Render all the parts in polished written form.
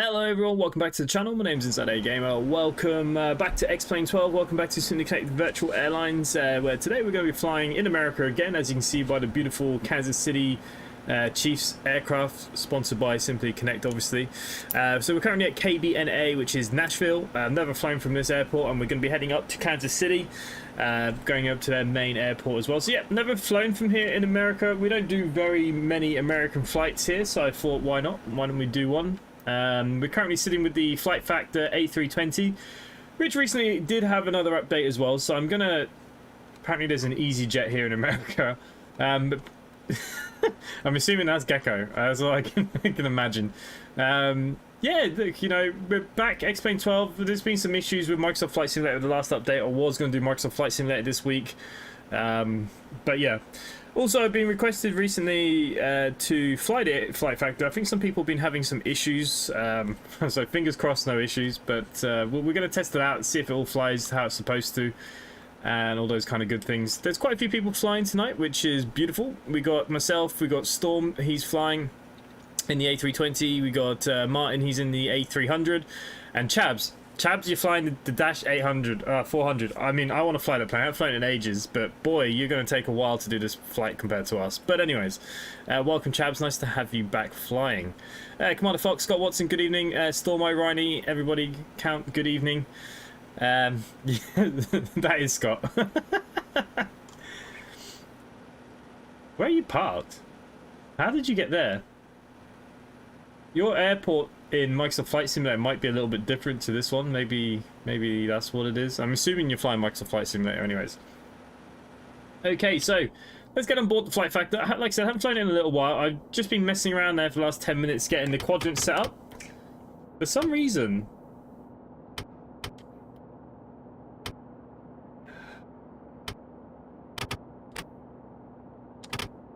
Hello everyone, welcome back to the channel. My name's InsideAgameR. Welcome back to X-Plane 12. Welcome back to Simply Connected Virtual Airlines, where today we're going to be flying in America again, as you can see by the beautiful Kansas City Chiefs aircraft, sponsored by Simply Connect, obviously. So we're currently at KBNA, which is Nashville. I've never flown from this airport, and we're going to be heading up to Kansas City, going up to their main airport as well. So yeah, never flown from here in America. We don't do very many American flights here, so I thought, why not? Why don't we do one? We're currently sitting with the Flight Factor A320, which recently did have another update as well. So I'm gonna, apparently there's an EasyJet here in America, but I'm assuming that's Gecko, as I can imagine. Yeah, look, you know, we're back, X-Plane 12. There's been some issues with Microsoft Flight Simulator with the last update. I was going to do Microsoft Flight Simulator this week, but yeah. Also, I've been requested recently to fly the Flight Factor. I think some people have been having some issues, so fingers crossed no issues, but we're going to test it out and see if it all flies how it's supposed to, and all those kind of good things. There's quite a few people flying tonight, which is beautiful. We got myself, we got Storm, he's flying in the A320, we got Martin, he's in the A300, and Chabs, you're flying the Dash 400. I mean, I want to fly that plane. I haven't flown it in ages, but boy, you're going to take a while to do this flight compared to us. But anyways, welcome, Chabs. Nice to have you back flying. Commander Fox, Scott Watson, good evening. Storm O'Reilly, everybody count, good evening. Yeah, that is Scott. Where are you parked? How did you get there? Your airport in Microsoft Flight Simulator might be a little bit different to this one. Maybe that's what it is. I'm assuming you're flying Microsoft Flight Simulator anyways. Okay, so let's get on board the Flight Factor. Like I said, I haven't flown it in a little while. I've just been messing around there for the last 10 minutes getting the quadrant set up. For some reason,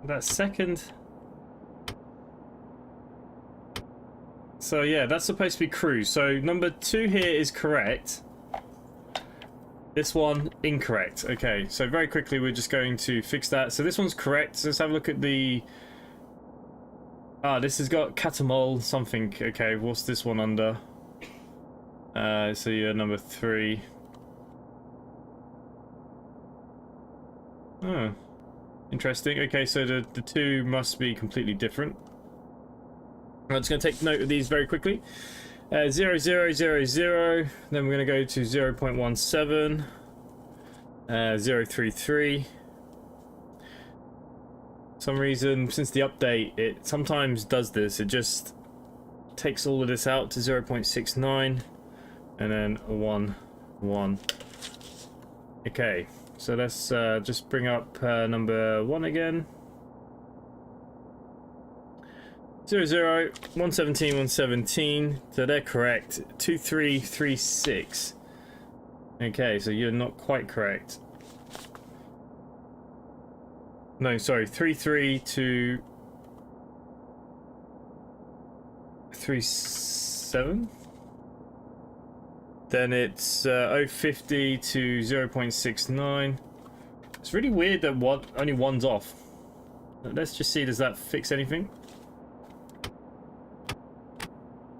that second... So yeah, that's supposed to be cruise. So number 2 here is correct. This one incorrect. Okay, so very quickly we're just going to fix that. So this one's correct. So let's have a look at the... this has got Catamol something. Okay, what's this one under? So you're number 3. Oh, interesting. Okay, so the 2 must be completely different. I'm just going to take note of these very quickly. 0, 0, 0, 0. Then we're going to go to 0.17. 033. For some reason, since the update, it sometimes does this. It just takes all of this out to 0.69. And then 1, 1. Okay, so let's just bring up number 1 again. 0, 0, 117, 117, so they're correct. 2336. Okay, so you're not quite correct. No, sorry, 33 to 37. Then it's 050 to 0.69. It's really weird that only one's off. Let's just see, does that fix anything?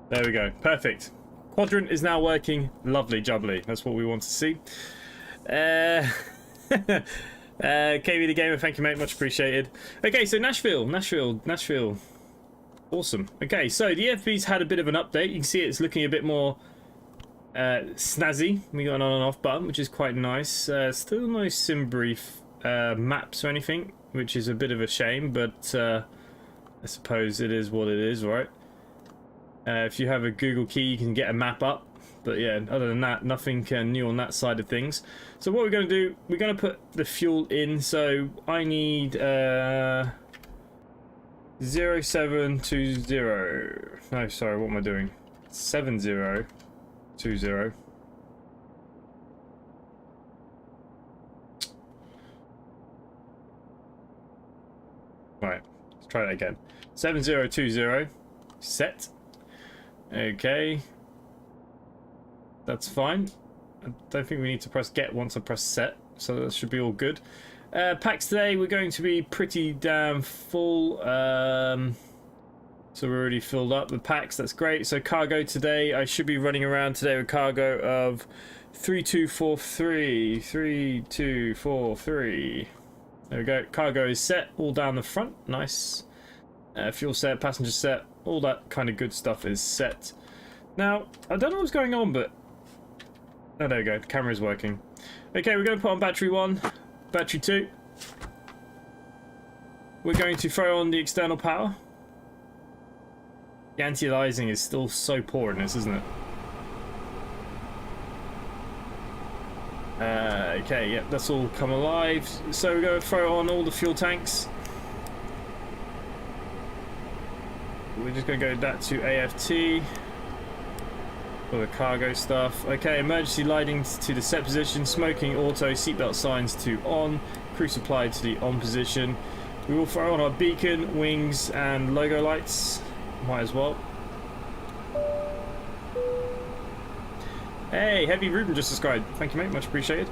There we go. Perfect. Quadrant is now working. Lovely jubbly. That's what we want to see. KBNA, thank you, mate. Much appreciated. Okay, so Nashville. Awesome. Okay, so the FB's had a bit of an update. You can see it's looking a bit more snazzy. We got an on and off button, which is quite nice. Still no sim brief maps or anything, which is a bit of a shame, but I suppose it is what it is, right? If you have a Google key, you can get a map up. But yeah, other than that, nothing new on that side of things. So what we're going to do, we're going to put the fuel in. So I need 0720. No, sorry, what am I doing? 7020. Right, let's try that again. 7020. Set. Okay, that's fine. I don't think we need to press get once I press set, so that should be all good. Packs today, we're going to be pretty damn full. So we're already filled up the packs. That's great. So cargo today, I should be running around today with cargo of 3243. 3243. There we go. Cargo is set all down the front. Nice. Fuel set, passenger set, all that kind of good stuff is set. Now, I don't know what's going on, but... Oh, there we go. The camera is working. Okay, we're going to put on battery 1, battery 2. We're going to throw on the external power. The anti-aliasing is still so poor in this, isn't it? Okay, yep, that's all come alive. So we're going to throw on all the fuel tanks. We're just going to go that to AFT. For the cargo stuff. Okay, emergency lighting to the set position, smoking auto, seatbelt signs to on, crew supply to the on position. We will throw on our beacon, wings, and logo lights. Might as well. Hey, Heavy Ruben just subscribed. Thank you, mate. Much appreciated.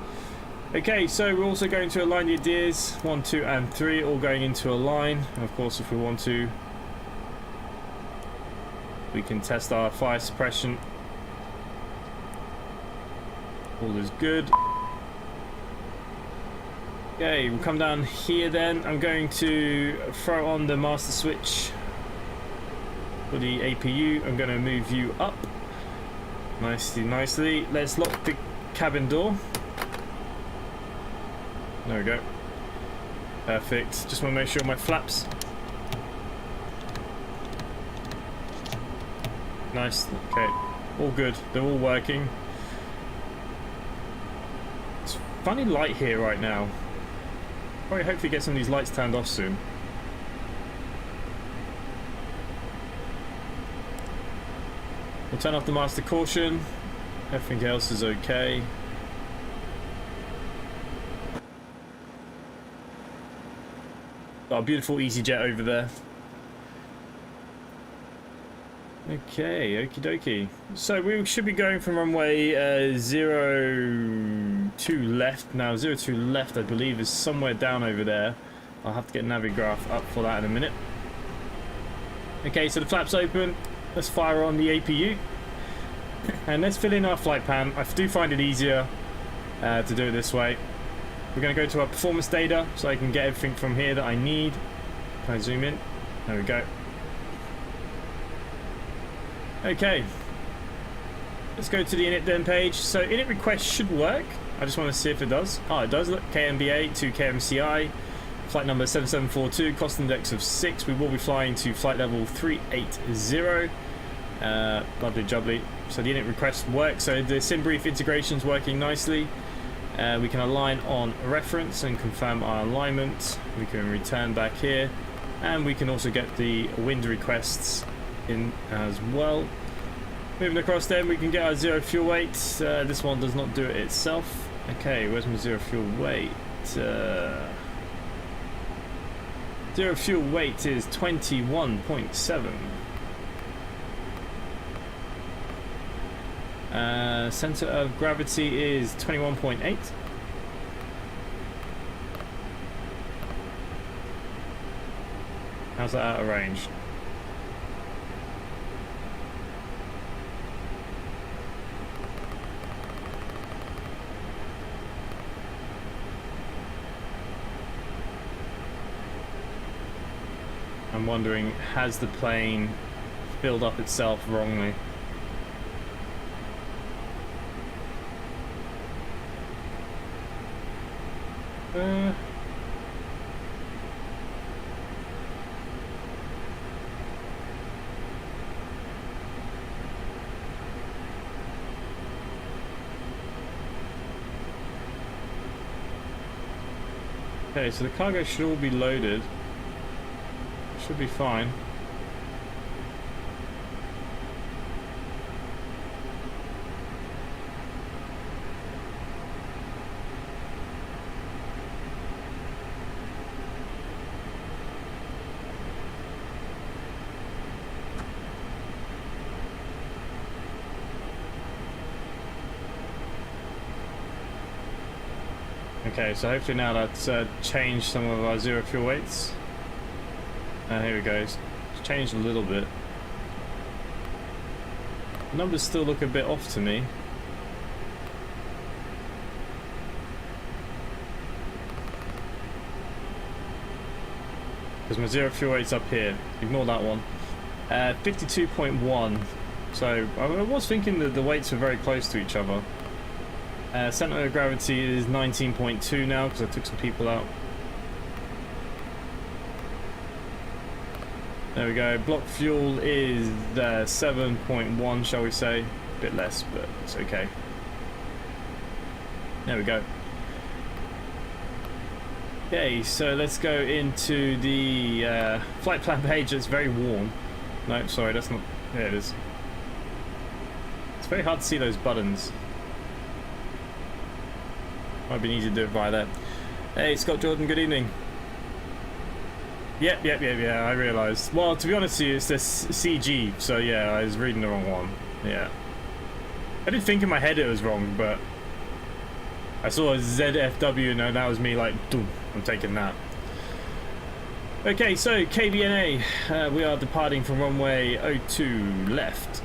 Okay, so we're also going to align the ideas 1, 2, and 3, all going into a line. And of course, if we want to, we can test our fire suppression. All is good. Okay, we'll come down here then. I'm going to throw on the master switch for the APU. I'm going to move you up. Nicely, nicely. Let's lock the cabin door. There we go. Perfect. Just want to make sure my flaps. Nice. Okay. All good. They're all working. Funny light here right now. Probably hopefully get some of these lights turned off soon. We'll turn off the master caution. Everything else is okay. Got a beautiful EasyJet over there. Okay, okie dokie. So we should be going from runway 02 left. Now 02 left, I believe, is somewhere down over there. I'll have to get Navigraph up for that in a minute. Okay, so the flaps open. Let's fire on the APU. And let's fill in our flight plan. I do find it easier to do it this way. We're going to go to our performance data so I can get everything from here that I need. Can I zoom in? There we go. Okay, let's go to the init then page. So init request should work. I just want to see if it does. Oh, it does. Look, KMBA to KMCI, flight number 7742, cost index of 6. We will be flying to flight level 380. Lovely jubbly. So the init request works. So the SimBrief integration is working nicely. We can align on reference and confirm our alignment. We can return back here, and we can also get the wind requests in as well. Moving across then, we can get our zero fuel weight. This one does not do it itself. Okay, where's my zero fuel weight? Zero fuel weight is 21.7. Center of gravity is 21.8. How's that out of range? I'm wondering, has the plane filled up itself wrongly? Okay, so the cargo should all be loaded. Should be fine. Okay, so hopefully now that's changed some of our zero fuel weights. Here we go. It's changed a little bit. The numbers still look a bit off to me. Because my zero fuel rate's up here. Ignore that one. 52.1. So I was thinking that the weights were very close to each other. Center of gravity is 19.2 now because I took some people out. There we go. Block fuel is 7.1, shall we say? A bit less, but it's okay. There we go. Okay, so let's go into the flight plan page. It's very warm. No, sorry, that's not. There it is. It's very hard to see those buttons. Might be easy to do it via there. Hey, Scott Jordan, good evening. Yep, I realised. Well, to be honest with you, it's this CG, so yeah, I was reading the wrong one. Yeah. I did think in my head it was wrong, but I saw a ZFW and that was me like, doom, I'm taking that. Okay, so KBNA, we are departing from runway 02 left.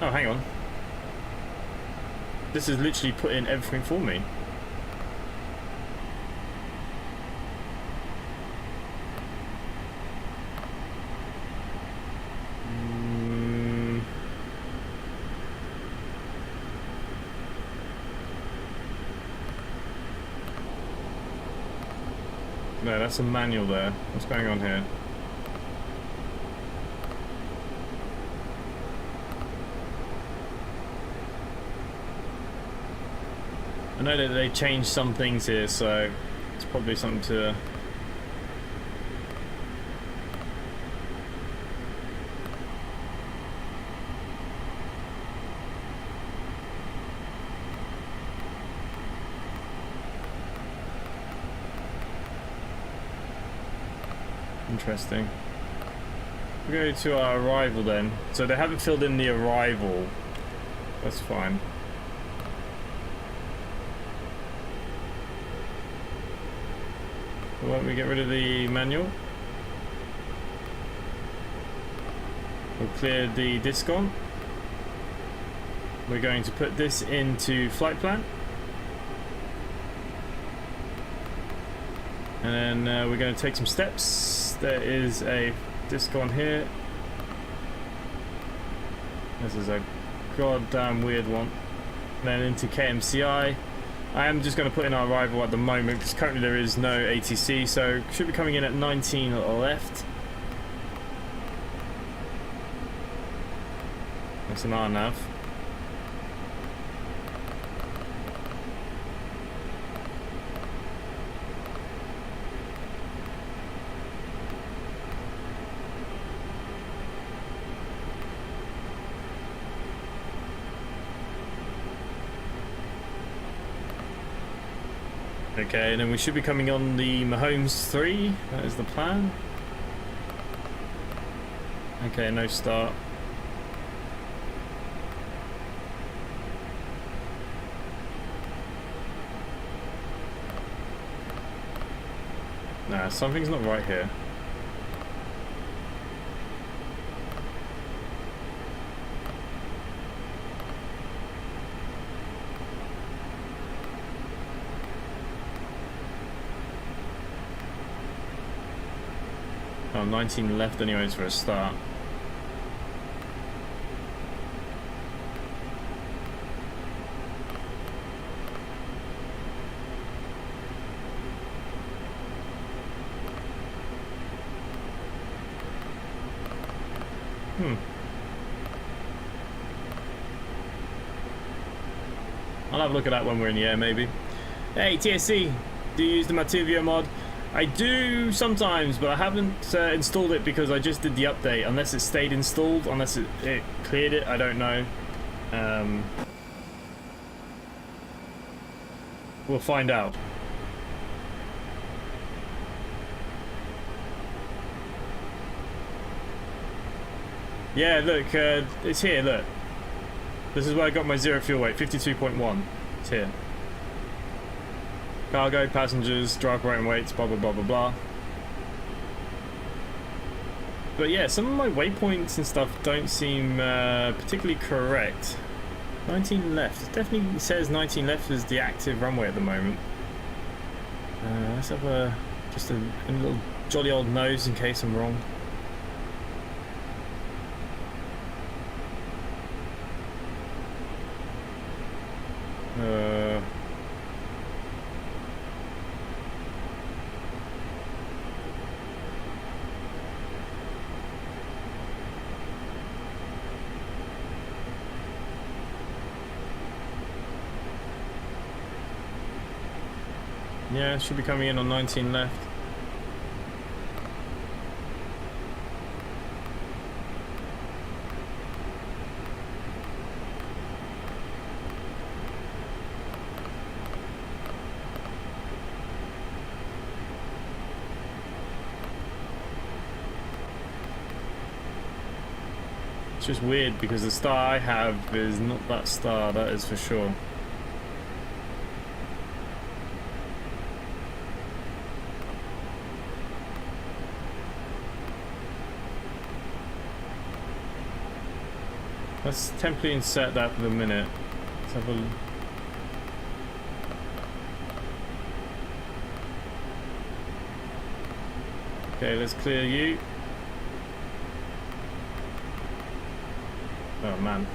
Oh, hang on. This is literally putting everything for me. No, that's a manual there. What's going on here? I know that they changed some things here, so it's probably something to... Interesting. We'll go to our arrival then. So they haven't filled in the arrival. That's fine. Why don't we get rid of the manual? We'll clear the disk on. We're going to put this into flight plan. And then we're going to take some steps. There is a disk on here. This is a goddamn weird one. And then into KMCI. I am just going to put in our arrival at the moment because currently there is no ATC, so should be coming in at 19 left. That's an RNAV. Okay, and then we should be coming on the Mahomes 3. That is the plan. Okay, no start. Nah, something's not right here. Oh, 19 left anyways for a start. I'll have a look at that when we're in the air, maybe. Hey, TSC, do you use the Mativio mod? I do sometimes, but I haven't installed it because I just did the update. Unless it stayed installed, unless it cleared it, I don't know. We'll find out. Yeah, look, it's here, look. This is where I got my zero fuel weight, 52.1. It's here. Cargo, passengers, dry operating weights, blah blah blah blah blah. But yeah, some of my waypoints and stuff don't seem particularly correct. 19 left. It definitely says 19 left is the active runway at the moment. Let's have just a little jolly old nose in case I'm wrong. Yeah, should be coming in on 19 left. It's just weird because the star I have is not that star, that is for sure. Let's temporarily insert that for the minute. Let's have a... Okay, let's clear you. Oh man.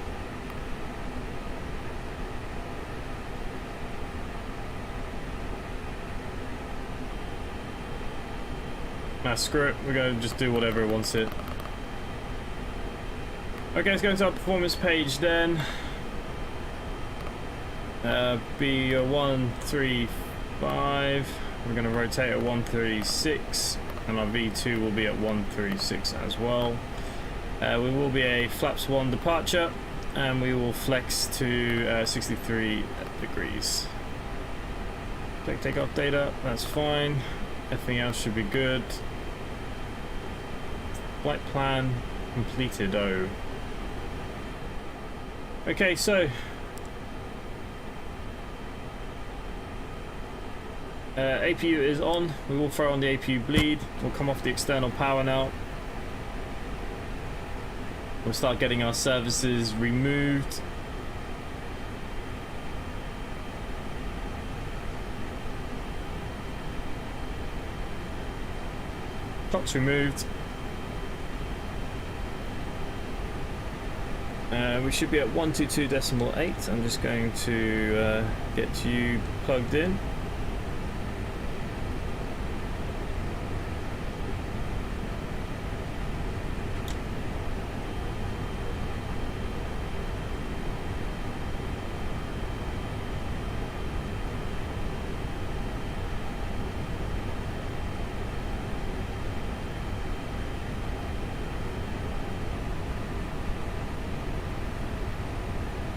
Nah, screw it. We're going to just do whatever it wants it. Okay, let's go into our performance page then. Be a 135. We're going to rotate at 136, and our V2 will be at 136 as well. We will be a flaps 1 departure, and we will flex to 63 degrees. Click takeoff data, that's fine. Everything else should be good. Flight plan completed. Oh. Okay, so APU is on. We will throw on the APU bleed. We'll come off the external power now. We'll start getting our services removed. Clock's removed. We should be at 122.8. I'm just going to get you plugged in.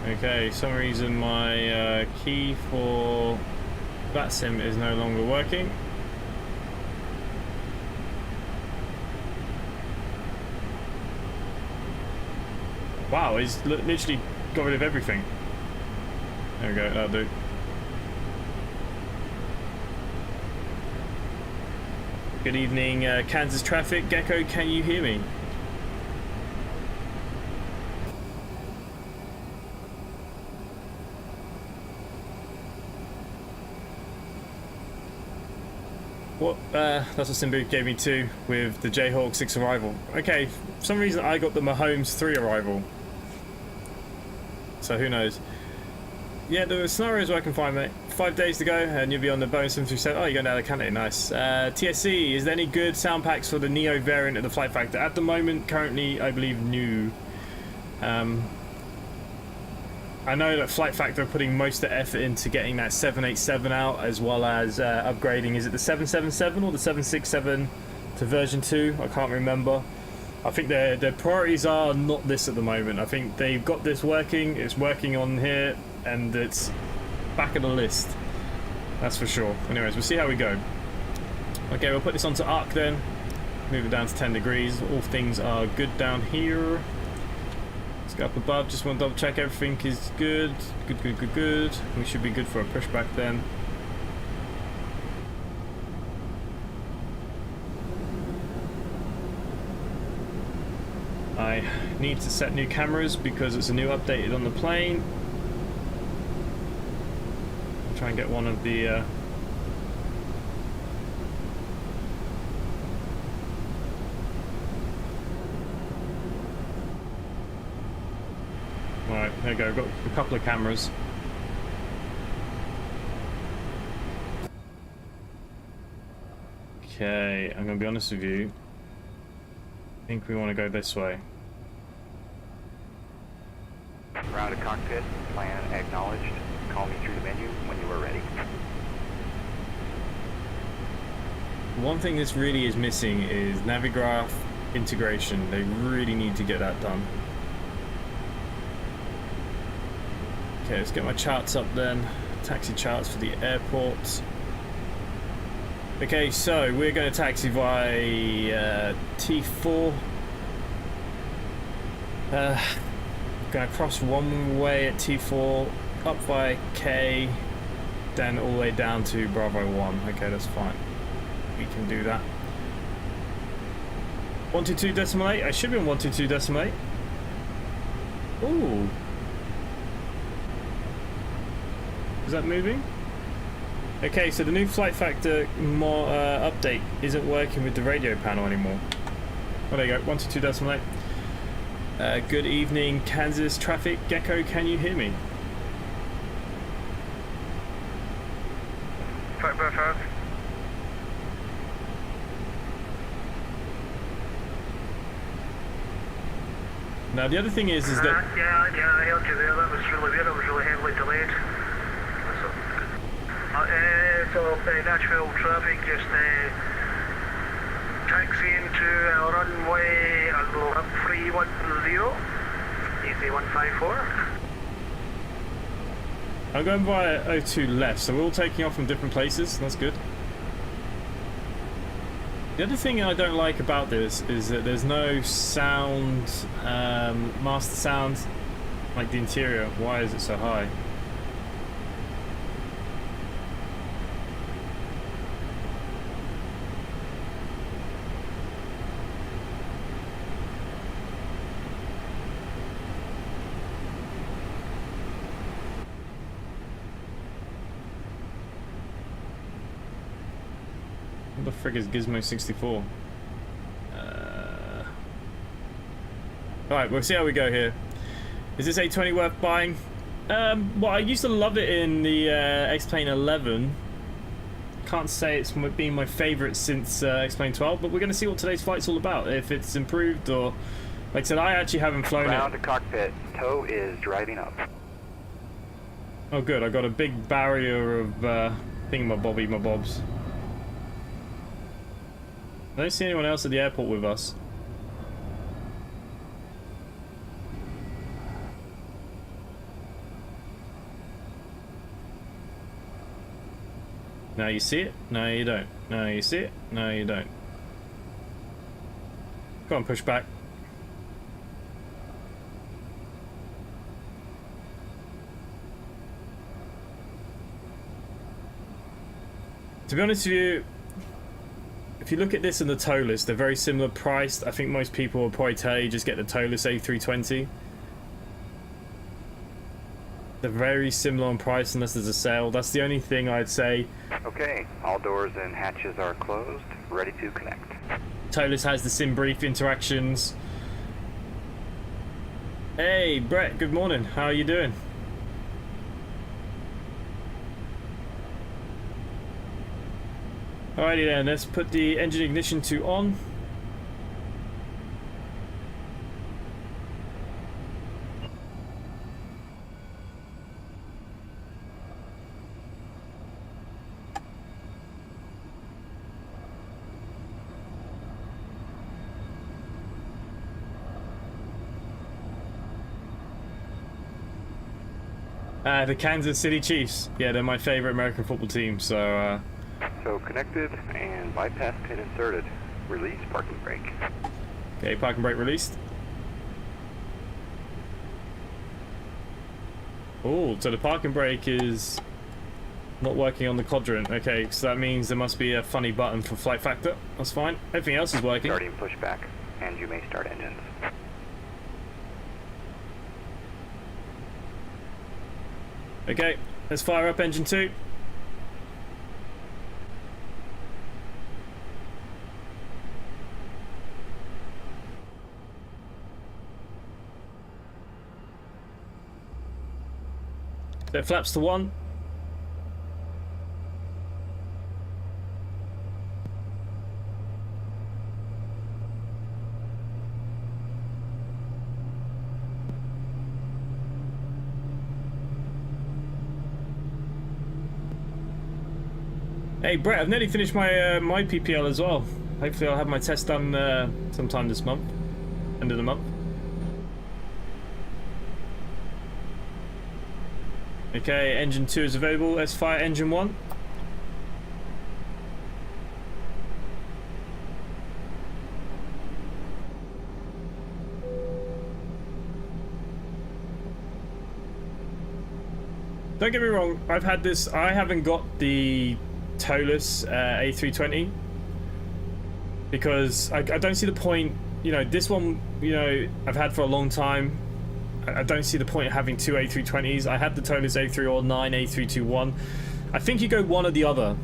Okay, for some reason my key for Vatsim is no longer working. Wow, he's literally got rid of everything. There we go, that'll do. Good evening, Kansas traffic. Gecko, can you hear me? What? That's what Simbu gave me too with the Jayhawk 6 arrival. Okay, for some reason I got the Mahomes 3 arrival. So who knows? Yeah, the scenarios where I can find, mate. 5 days to go and you'll be on the Boeing 737. Oh, you're going down to Alicante, nice. TSC, is there any good sound packs for the Neo variant of the Flight Factor? At the moment, currently, I believe new. I know that Flight Factor are putting most of the effort into getting that 787 out, as well as upgrading. Is it the 777 or the 767 to version 2? I can't remember. I think their priorities are not this at the moment. I think they've got this working, it's working on here, and it's back of the list. That's for sure. Anyways, we'll see how we go. Okay, we'll put this onto arc then. Move it down to 10 degrees. All things are good down here. Let's go up above. Just want to double check everything is good. Good. We should be good for a pushback then. I need to set new cameras because it's a new update on the plane. I'll try and get one of the Alright, there you go, got a couple of cameras. Okay, I'm gonna be honest with you. I think we want to go this way. Round to cockpit, plan acknowledged. Call me through the menu when you are ready. One thing this really is missing is Navigraph integration. They really need to get that done. Okay, let's get my charts up then. Taxi charts for the airport. Okay, so we're going to taxi via T4. Going to cross one way at T4, up via K, then all the way down to Bravo 1. Okay, that's fine. We can do that. 122.8. I should be on 122.8. Ooh. Is that moving? Okay, so the new flight factor update isn't working with the radio panel anymore. Oh, there you go, 122.8. Good evening, Kansas traffic. Gecko, can you hear me? Perfect. Now the other thing is that yeah, I heard you there. That was really weird. It was really heavily delayed. So Nashville traffic, just taxiing to runway 310, easy 154. I'm going via O2 left, so we're all taking off from different places. That's good. The other thing I don't like about this is that there's no sound, master sound, like the interior. Why is it so high? What the frick is Gizmo 64? Alright, we'll see how we go here. Is this A320 worth buying? Well, I used to love it in the X-Plane 11. Can't say it's been my favourite since X-Plane 12, but we're going to see what today's flight's all about. If it's improved or... Like I said, I actually haven't flown Round it. to cockpit, tow is driving up. Oh good, I got a big barrier of thingamabobby-mabobs. I don't see anyone else at the airport with us. Now you see it, no you don't. Now you see it, no you don't. Go on, Pushback. To be honest with you, if you look at this and the tow list, they're very similar priced. I think most people will probably tell you just get the tow list A320. They're very similar on price unless there's a sale. That's the only thing I'd say. Okay, all doors and hatches are closed, ready to connect. Tow list has the sim brief interactions. Hey Brett, good morning. How are you doing? Alrighty then, let's put the engine ignition to on. The Kansas City Chiefs. Yeah, they're my favorite American football team, so So connected and bypass pin inserted. Release parking brake. okay, parking brake released. Oh, so the parking brake is not working on the quadrant. Okay, so that means there must be a funny button for flight factor. That's fine. Everything else is working. Starting pushback, and you may start engines. Okay, let's fire up engine 2. So it flaps to 1. Hey Brett, I've nearly finished my my PPL as well. Hopefully I'll have my test done sometime this month, end of the month. Okay, engine 2 is available. Let's fire engine 1. Don't get me wrong, I've had this, I haven't got the toeless A320 because I don't see the point, you know, this one, you know, I've had for a long time. I don't see the point of having 2 A320s. I had the toeless A309, A321. I think you go one or the other.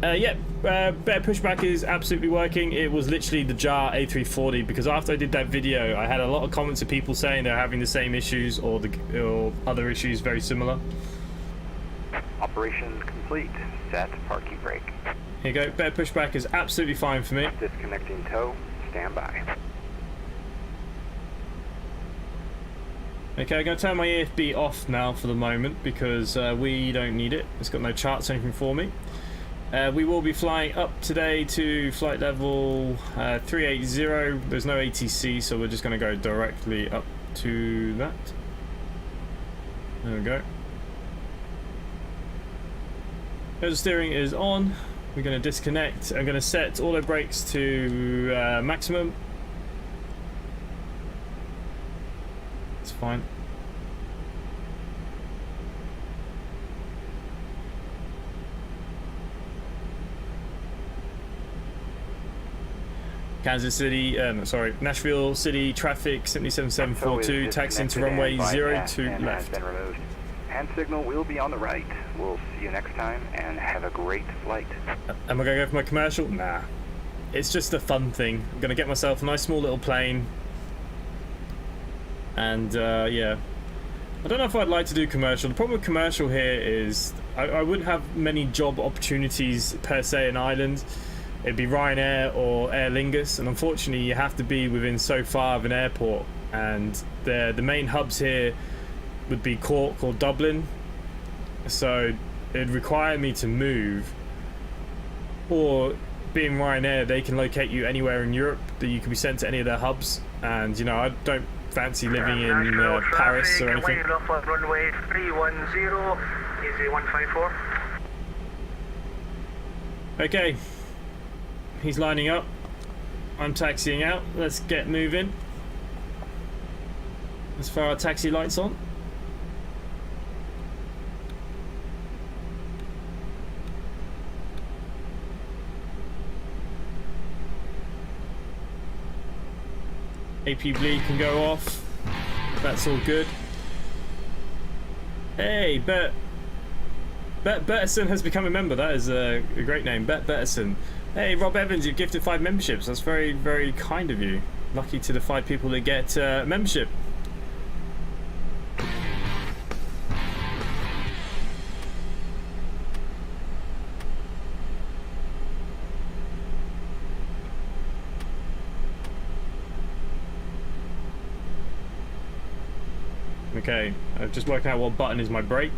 Yeah, better pushback is absolutely working. It was literally the jar A340 because after I did that video, I had a lot of comments of people saying they're having the same issues or other issues very similar. Operation complete. Set parking brake. Here you go. Better pushback is absolutely fine for me. Disconnecting tow. Stand by. Okay, I'm going to turn my EFB off now for the moment because we don't need it. It's got no charts or anything for me. We will be flying up today to flight level 380. There's no ATC, so we're just going to go directly up to that. There we go. The steering is on. We're going to disconnect. I'm going to set auto brakes to maximum. It's fine. Kansas City, sorry, Nashville City traffic 77742, taxi into runway 02 left. Been removed. Hand signal will be on the right. We'll see you next time and have a great flight. Am I going to go for my commercial? Nah. It's just a fun thing. I'm going to get myself a nice small little plane. And yeah. I don't know if I'd like to do commercial. The problem with commercial here is I wouldn't have many job opportunities per se in Ireland. It'd be Ryanair or Aer Lingus, and unfortunately you have to be within so far of an airport, and the main hubs here would be Cork or Dublin, so it'd require me to move. Or being Ryanair, they can locate you anywhere in Europe that you can be sent to any of their hubs, and you know, I don't fancy living in Paris or anything. Off on runway 310, easy 154. Okay, he's lining up. I'm taxiing out. Let's get moving. Let's fire our taxi lights on. AP bleed can go off. That's all good. Hey, Bet Betterson has become a member. That is a great name, Bet Betterson. Hey, Rob Evans, you've gifted 5 memberships. That's very, very kind of you. Lucky to the 5 people that get membership. Okay, I've just worked out what button is my brake.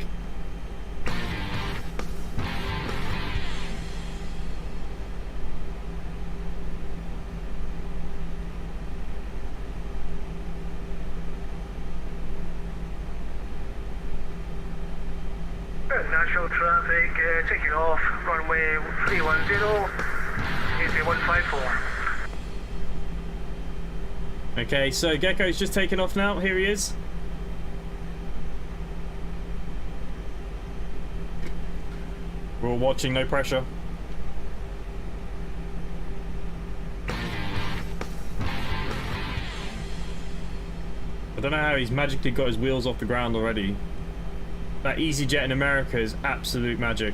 National traffic taking off, runway 310, easy 154. Okay, so Gecko's just taken off now. Here he is. We're all watching, no pressure. I don't know how he's magically got his wheels off the ground already. That EasyJet in America is absolute magic.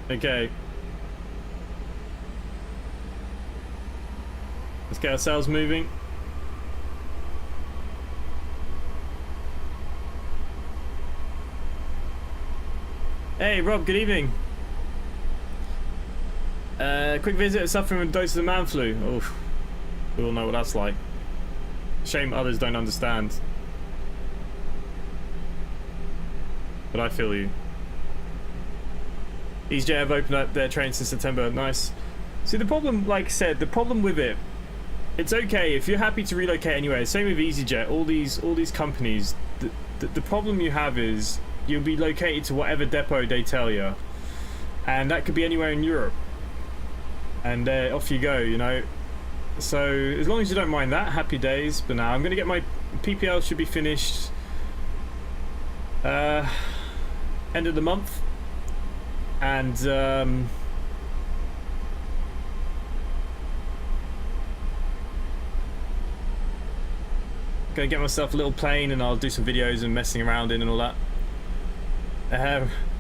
Okay. Let's get ourselves moving. Hey Rob, good evening. Quick visit, suffering with a dose of the man flu. Oof. We all know what that's like. Shame others don't understand. But I feel you. EasyJet have opened up their trains since September. Nice. See, the problem, like I said, the problem with it, it's okay if you're happy to relocate anywhere. Same with EasyJet. All these companies. The problem you have is you'll be located to whatever depot they tell you, and that could be anywhere in Europe. And off you go, you know. So as long as you don't mind that, happy days. But now I'm gonna get my PPL should be finished end of the month, and gonna get myself a little plane, and I'll do some videos and messing around in and all that.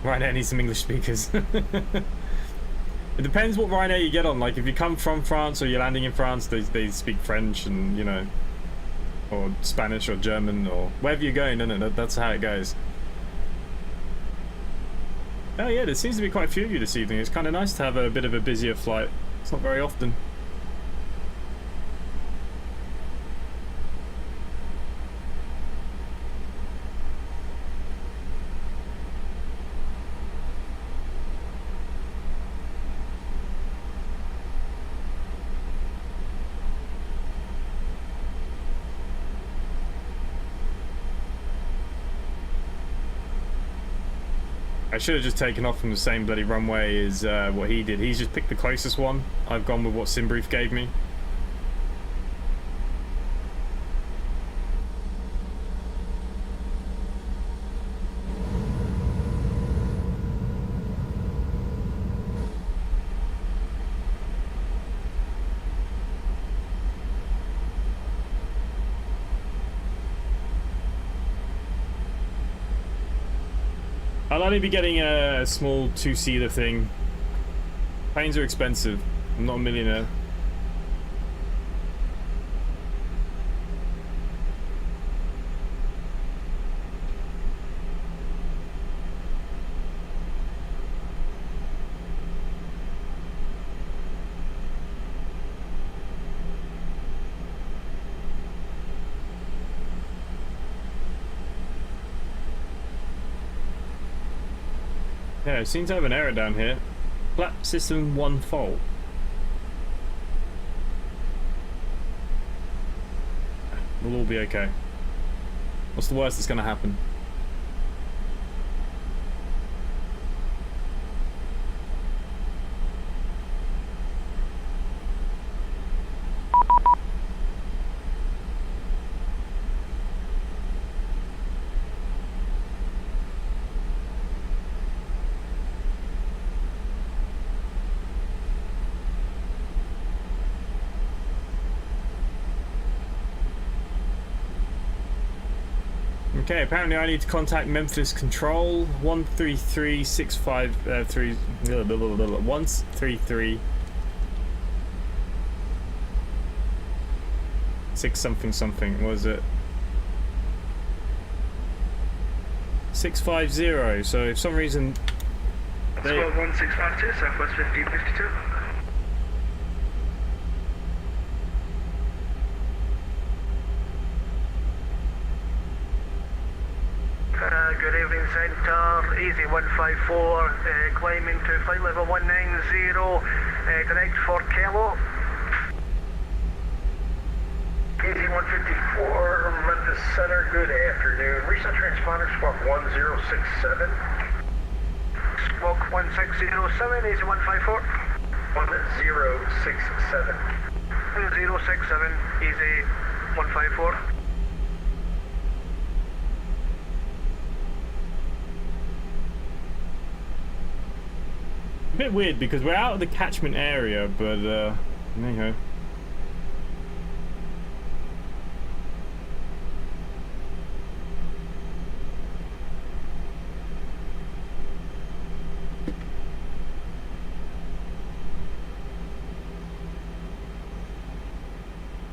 Right now I need some English speakers. It depends what Ryanair you get on. Like if you come from France or you're landing in France, they speak French and, you know, or Spanish or German or wherever you're going. No, that's how it goes. Oh yeah, there seems to be quite a few of you this evening. It's kind of nice to have a bit of a busier flight. It's not very often. I should have just taken off from the same bloody runway as what he did. He's just picked the closest one. I've gone with what SimBrief gave me. I'll only be getting a small two-seater thing. Planes are expensive. I'm not a millionaire. Yeah, it seems to have an error down here. Flap system 1 fault. We'll all be okay. What's the worst that's going to happen? Okay, apparently I need to contact Memphis Control 13365 133 6 something. What is it? 650. So if for some reason they... 1652, Southwest 1552. Good evening, Centre. Easy 154, climbing to flight level 190, direct for Kilo. Easy 154, Memphis Center, good afternoon. Recent transponder, squawk 1067. Squawk 1607, easy 154. 1067. 1067, easy 154. A bit weird because we're out of the catchment area, but there you go.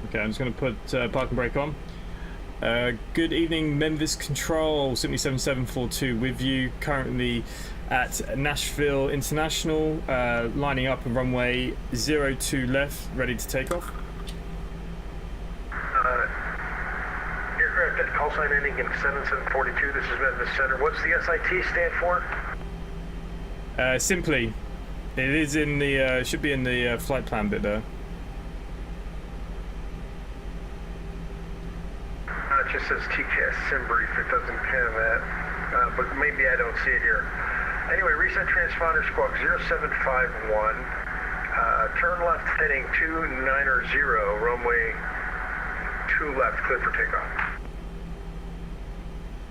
Okay, I'm just going to put park and brake on. Good evening, Memphis Control, 7742 with you. Currently at Nashville International, lining up a runway 02 left, ready to take off. Aircraft at call sign ending in 7742. This is Memphis Center. What's the SIT stand for? Simply, it is in the should be in the flight plan bit there. It just says TCAS sim brief. It doesn't have that, but maybe I don't see it here. Anyway, reset transponder squawk 0751. Turn left heading 290, runway 2 left, clear for takeoff.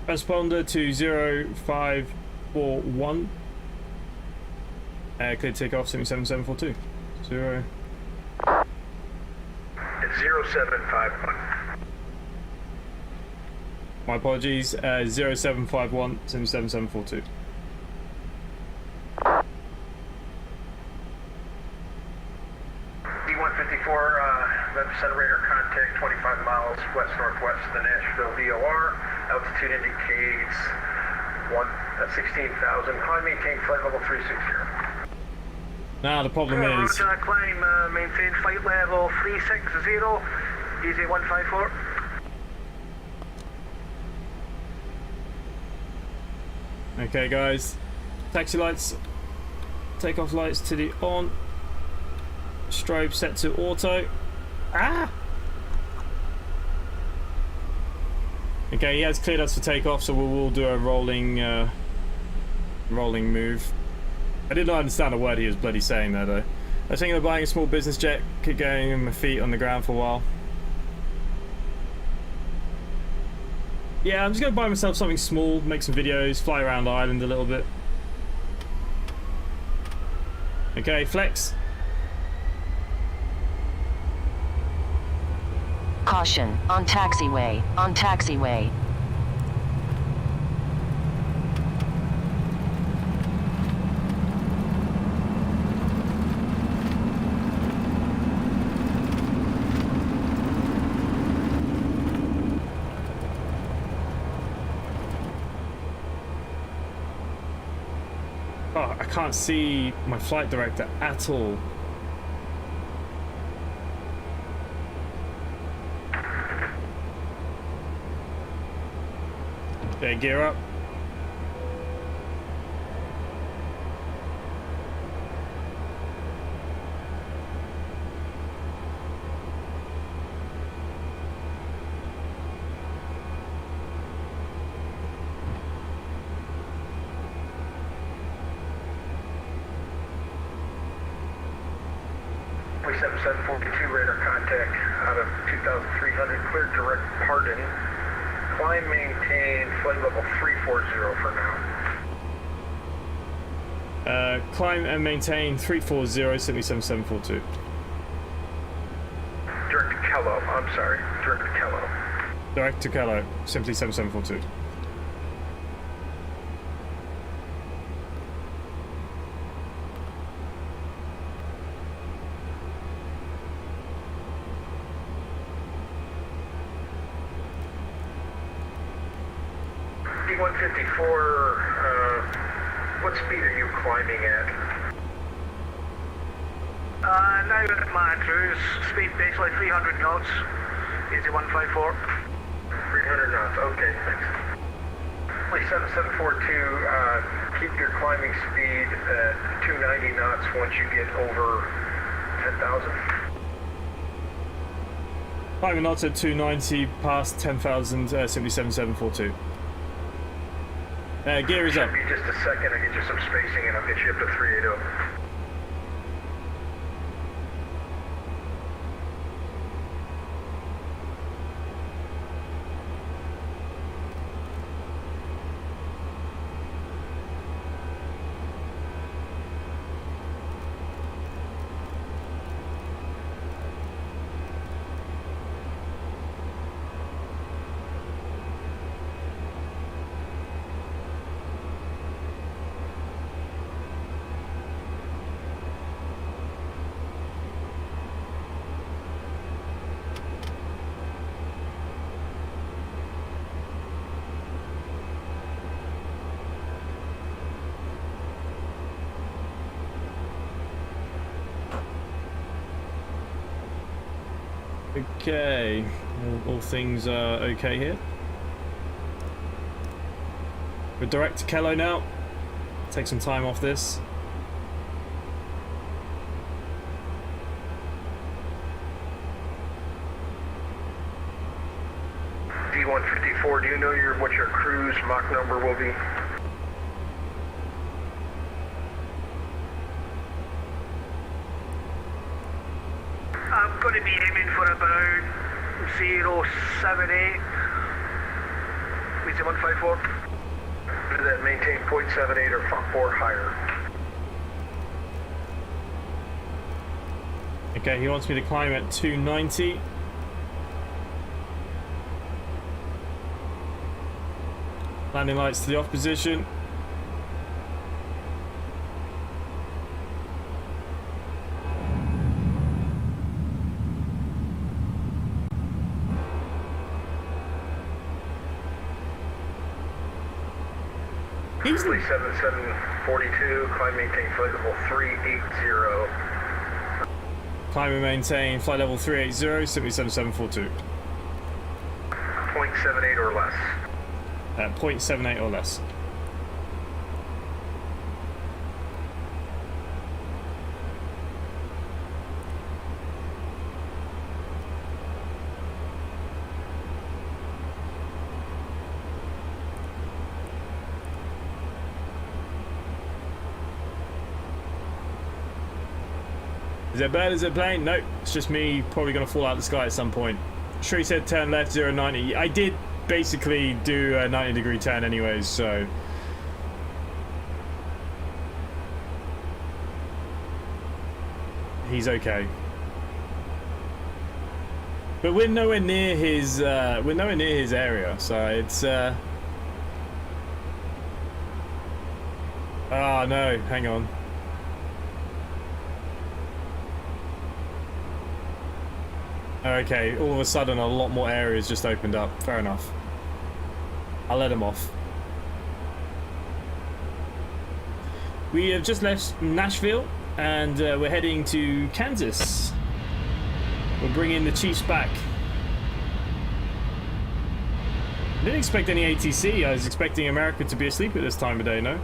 Transponder to 0541. Clear takeoff 77742. 0751. My apologies, 0751 77742. D-154, Memphis Center radar contact 25 miles west-northwest of the Nashville VOR. Altitude indicates 16,000. Climb, maintain flight level 360. Now the problem is... Climb, maintain flight level 360, easy 154. Okay guys, taxi lights, takeoff lights to the on, strobe set to auto. Ah! Okay, he has cleared us for takeoff, so we will do a rolling move. I did not understand a word he was bloody saying there though. I was thinking of buying a small business jet, keep going on my feet on the ground for a while. Yeah, I'm just going to buy myself something small, make some videos, fly around the island a little bit. Okay, flex. Caution, on taxiway, on taxiway. Oh, I can't see my flight director at all. Okay, gear up. We 7742 radar contact out of 2,300, cleared direct pardon. Climb, maintain flight level 340 for now. Climb and maintain 340, 7742. Direct to Kello, I'm sorry, direct to Kello. Direct to Kello, simply 7742. D-154, what speed are you climbing at? Now at my cruise, speed basically 300 knots, easy 154. 300 knots, okay, thanks. 7742, keep your climbing speed at 290 knots once you get over 10,000. Climbing knots at 290 past 10,000, simply 7742. Gear is up. Should be just a second, I'll get you some spacing and I'll get you up to 380. Okay, all things are okay here. We're direct to Kello now. Take some time off this. D154, do you know what your cruise Mach number will be? I'm going to be aiming for about 078. Lisa 154. Does that maintain 0.78 or higher? Okay, he wants me to climb at 290. Landing lights to the off position. Easily 7742, climb maintain flight level 380. Climb and maintain flight level 380, 7742. 0.78 or less. 0.78 or less. Is it bad? Is it plane? No, it's just me probably going to fall out of the sky at some point. Sure, he said turn left 090. I did basically do a 90-degree turn anyways, so he's okay. But we're nowhere near his area, so it's oh no, hang on. Okay, all of a sudden a lot more areas just opened up. Fair enough. I'll let him off. We have just left Nashville and we're heading to Kansas. We'll bring in the Chiefs back. I didn't expect any ATC. I was expecting America to be asleep at this time of day, no?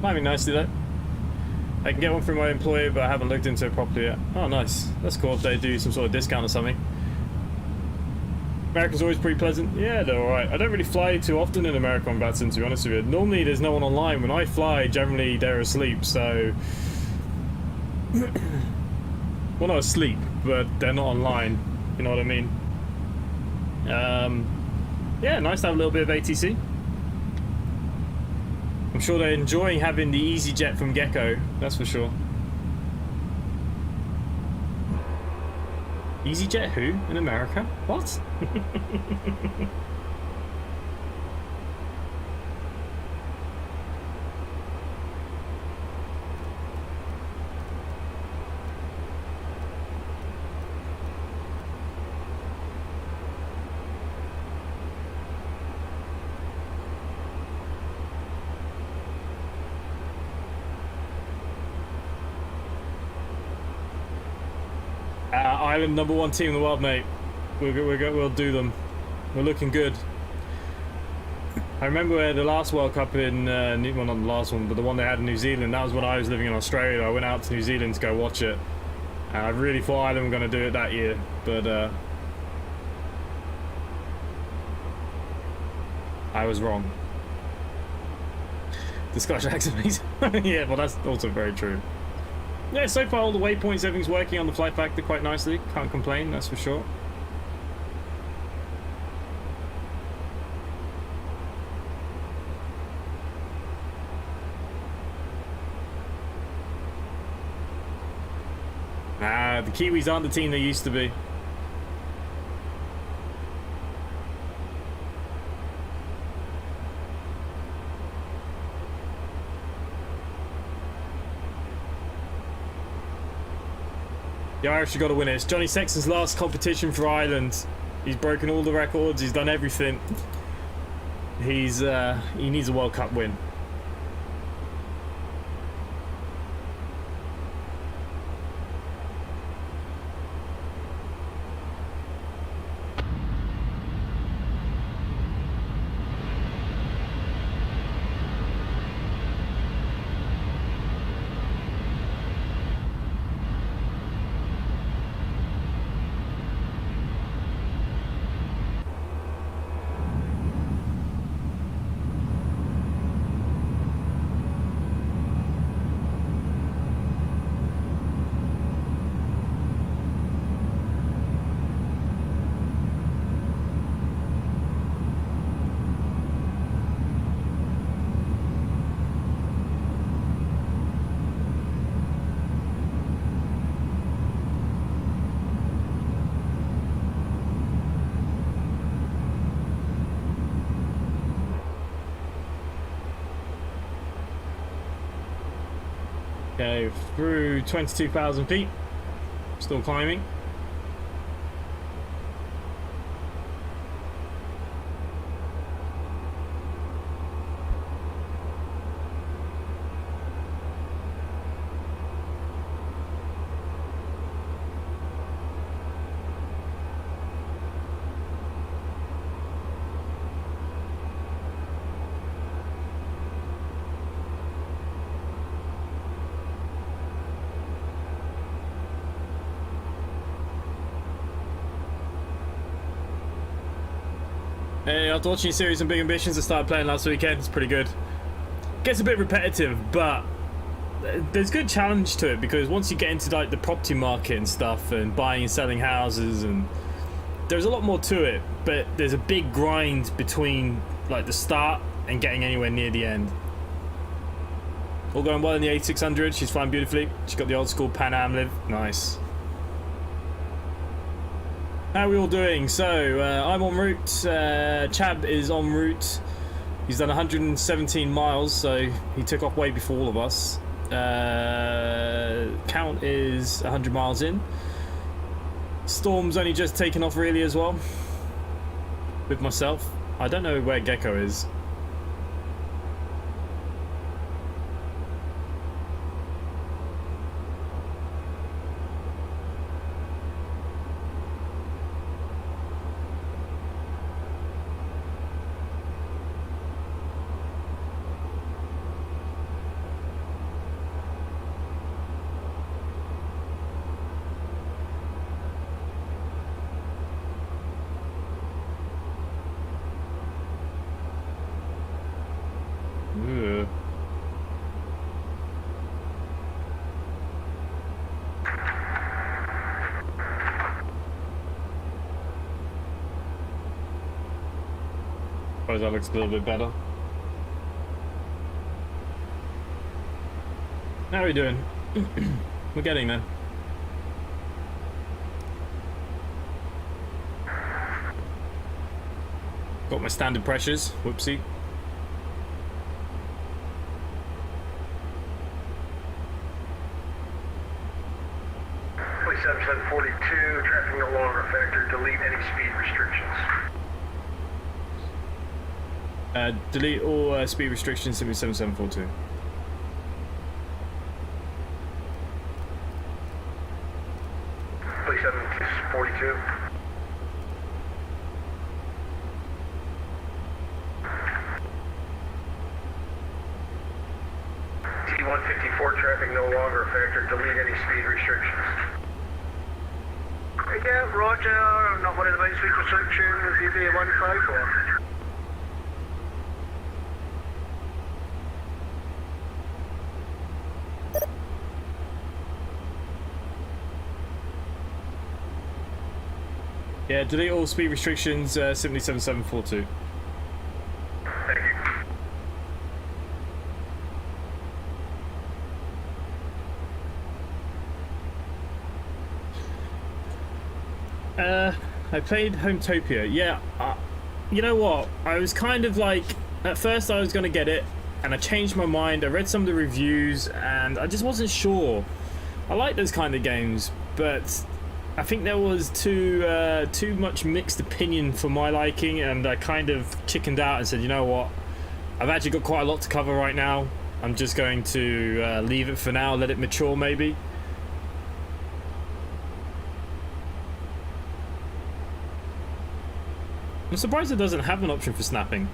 Might be nicely though. I can get one from my employer, but I haven't looked into it properly yet. Oh, nice. That's cool if they do some sort of discount or something. America's always pretty pleasant. Yeah, they're alright. I don't really fly too often in America on Vatsim, to be honest with you. Normally there's no one online. When I fly, generally they're asleep, so... well, not asleep, but they're not online. You know what I mean? Yeah, nice to have a little bit of ATC. I'm sure they're enjoying having the EasyJet from Gecko, that's for sure. EasyJet who? In America? What? Island #1 team in the world, mate. We'll do them. We're looking good. I remember the last World Cup in, well, not the last one, but the one they had in New Zealand. That was when I was living in Australia. I went out to New Zealand to go watch it. And I really thought Ireland were going to do it that year, but I was wrong. The Scottish accent. Yeah, well, that's also very true. Yeah, so far all the waypoints, everything's working on the flight factor quite nicely. Can't complain, that's for sure. The Kiwis aren't the team they used to be. The Irish have got to win it. It's Johnny Sexton's last competition for Ireland. He's broken all the records. He's done everything. He needs a World Cup win. Okay, through 22,000 feet. Still climbing. Hey, after watching a series on Big Ambitions, I started playing last weekend. It's pretty good. Gets a bit repetitive, but there's good challenge to it because once you get into like the property market and stuff and buying and selling houses, and there's a lot more to it, but there's a big grind between like the start and getting anywhere near the end. All going well in the A600. She's flying beautifully. She's got the old school Pan Am live. Nice. How are we all doing? So, I'm en route, Chab is en route. He's done 117 miles, so he took off way before all of us. Count is 100 miles in. Storm's only just taken off really as well. With myself. I don't know where Gecko is. Suppose that looks a little bit better. How are we doing? We're getting there. Got my standard pressures. Whoopsie. Traffic no longer a factor. Delete any speed restrictions. Delete all speed restrictions, 7742. Please 742. T154 traffic no longer a factor. Delete any speed restrictions. Yeah, roger. I'm not worried about speed restrictions. EVGA 154. Yeah, delete all speed restrictions, 77742. Thank you. I played Hometopia. Yeah, you know what? I was kind of like, at first I was going to get it, and I changed my mind. I read some of the reviews, and I just wasn't sure. I like those kind of games, but I think there was too much mixed opinion for my liking, and I kind of chickened out and said, you know what, I've actually got quite a lot to cover right now. I'm just going to leave it for now, let it mature maybe. I'm surprised it doesn't have an option for snapping.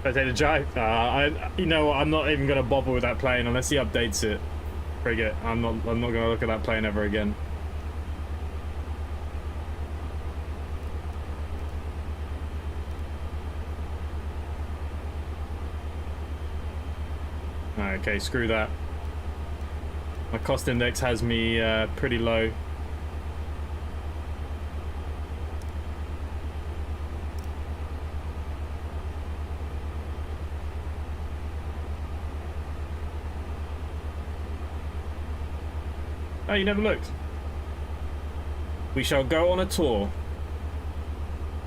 I take a drive. You know what? I'm not even gonna bother with that plane unless he updates it. Frig it. I'm not gonna look at that plane ever again. Okay, screw that. My cost index has me pretty low. Oh, you never looked. We shall go on a tour.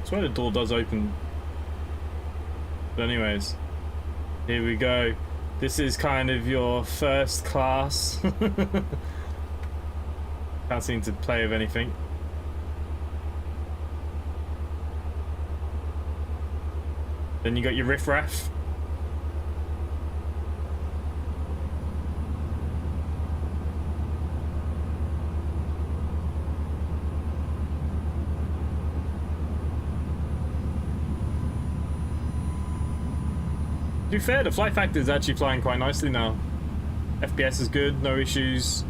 I swear the door does open. But anyways, here we go. This is kind of your first class. Can't seem to play with anything. Then you got your riffraff. To be fair, the flight factor is actually flying quite nicely now. FPS is good, no issues.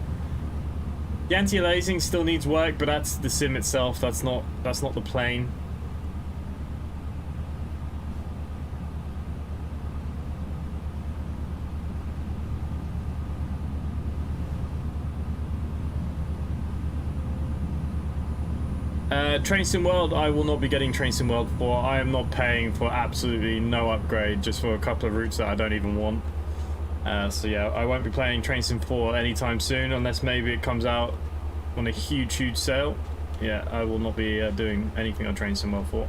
The anti-aliasing still needs work, but that's the sim itself. That's not the plane. Train Sim World, I will not be getting Train Sim World for. I am not paying for absolutely no upgrade just for a couple of routes that I don't even want. So yeah, I won't be playing Train Sim 4 anytime soon unless maybe it comes out on a huge sale. Yeah, I will not be doing anything on Train Sim World 4.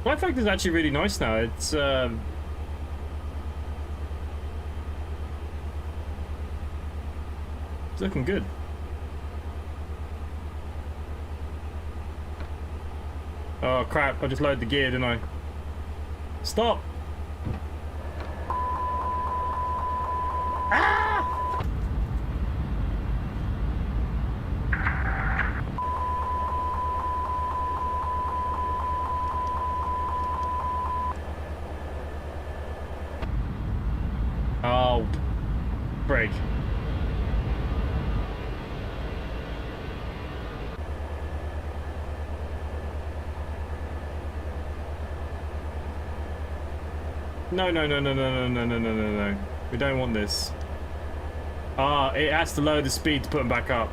Flight factor is actually really nice now. It's looking good. Oh crap, I just loaded the gear, didn't I? Stop! Ah! Oh, break. No. We don't want this. Ah, it has to lower the speed to put them back up.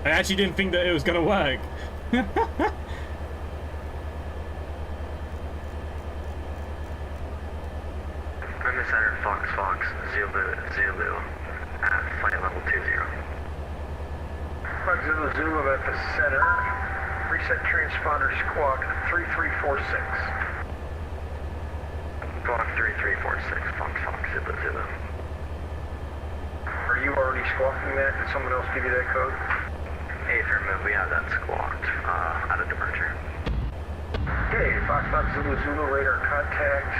I actually didn't think that it was going to work. I'm the center, Fox, Zulu, at flight level 20. Fox Zulu at the center. Reset transponder squawk 3346. Squawk 3346, Fox, Zulu. Are you already squawking that? Did someone else give you that code? Affirmative, we have that squawked at a departure. Okay, Fox Zulu Zulu radar contact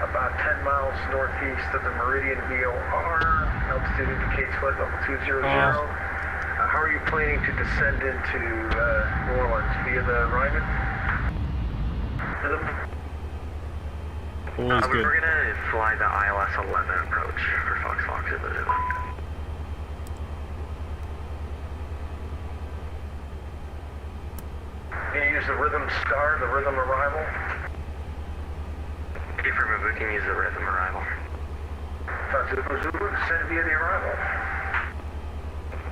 about 10 miles northeast of the Meridian VOR. Altitude indicates flight level 200. How are you planning to descend into New Orleans? Via the Ryman? Always good. We're gonna fly the ILS 11 approach for Fox Fox Zulu Zulu. Gonna use the Rhythm Star, the Rhythm Arrival? Affirmative, we can use the Rhythm Arrival. Fox Zulu Zulu, descend via the Arrival.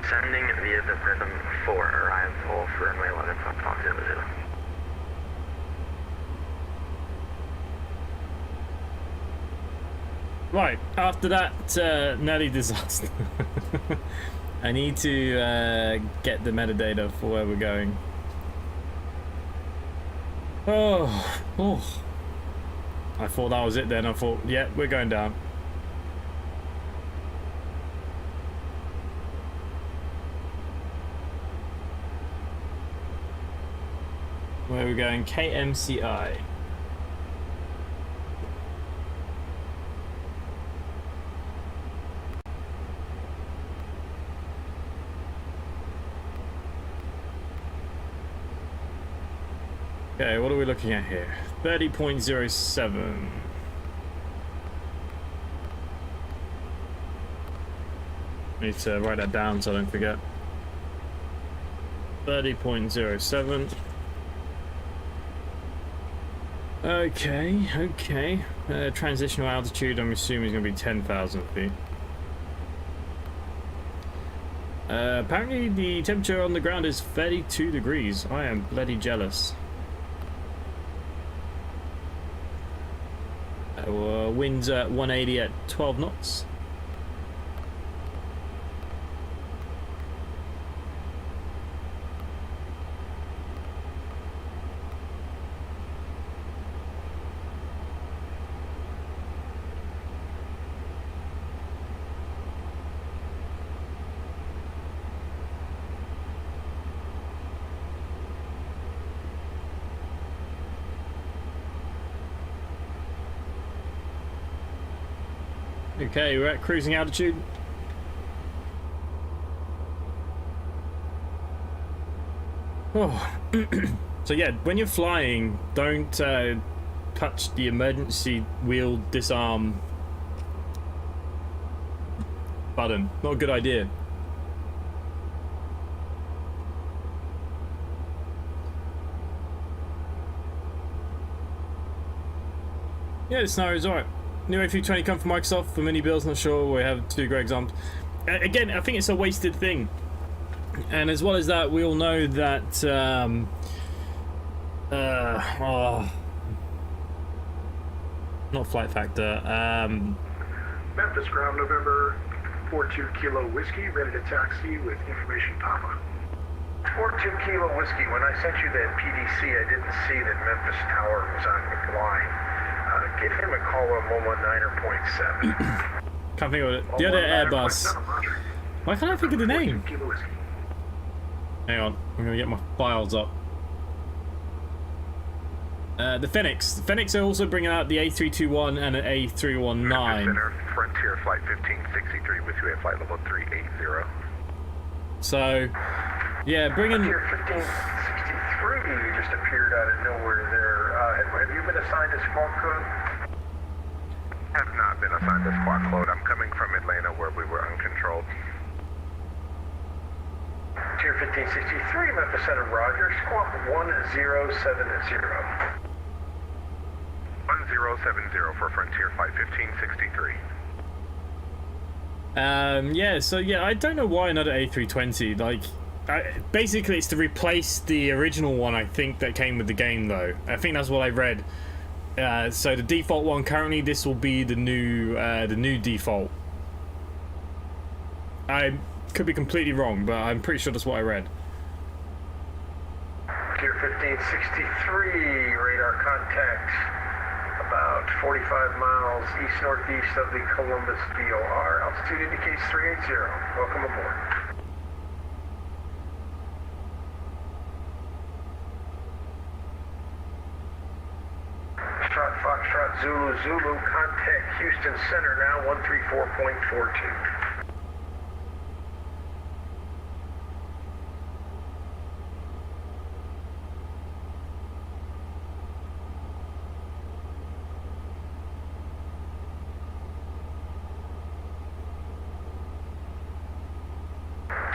Sending via the Rhythm 4 arrival for runway 11 Fox Fox Zulu Zulu. Right, after that Nelly disaster, I need to get the metadata for where we're going. Oh, I thought that was it then. I thought, yeah, we're going down. Where are we going? KMCI. Okay, what are we looking at here? 30.07. Need to write that down so I don't forget. 30.07. Okay. Transitional altitude, I'm assuming is going to be 10,000 feet. Apparently the temperature on the ground is 32 degrees. I am bloody jealous. Winds at 180 at 12 knots. Okay, we're at cruising altitude. Oh. So yeah, when you're flying, don't touch the emergency wheel disarm button. Not a good idea. Yeah, the scenario is alright. New A320 come from Microsoft for mini builds, not sure. We have two great examples. Again, I think it's a wasted thing. And as well as that, we all know that not flight factor. Memphis ground, November 42 Kilo Whiskey, ready to taxi with information Papa. 42 Kilo Whiskey, when I sent you that PDC, I didn't see that Memphis Tower was on the line. Give him a call on 119.7. Can't think of it. The other Airbus. Why can't I think of the name? Hang on, I'm gonna get my files up. The Phoenix. The Phoenix are also bringing out the A321 and an A319. Center, Frontier Flight 1563 with you at flight level 380. So, yeah, bringing. Frontier 1563 just appeared out of nowhere there. Have you been assigned a squawk code? Have not been assigned a squawk code. I'm coming from Atlanta where we were uncontrolled. Tier 1563, Memphis Center, Roger. Squawk 1070. 1070 for Frontier Flight 1563. Yeah, so yeah, I don't know why another A320. Like, basically, it's to replace the original one, I think, that came with the game, though. I think that's what I read. So the default one currently, this will be the new default. I could be completely wrong, but I'm pretty sure that's what I read. Tier 1563, radar contact about 45 miles east-northeast of the Columbus VOR. Altitude indicates 380. Welcome aboard. Foxtrot Zulu Zulu, contact Houston Center now, 134.42.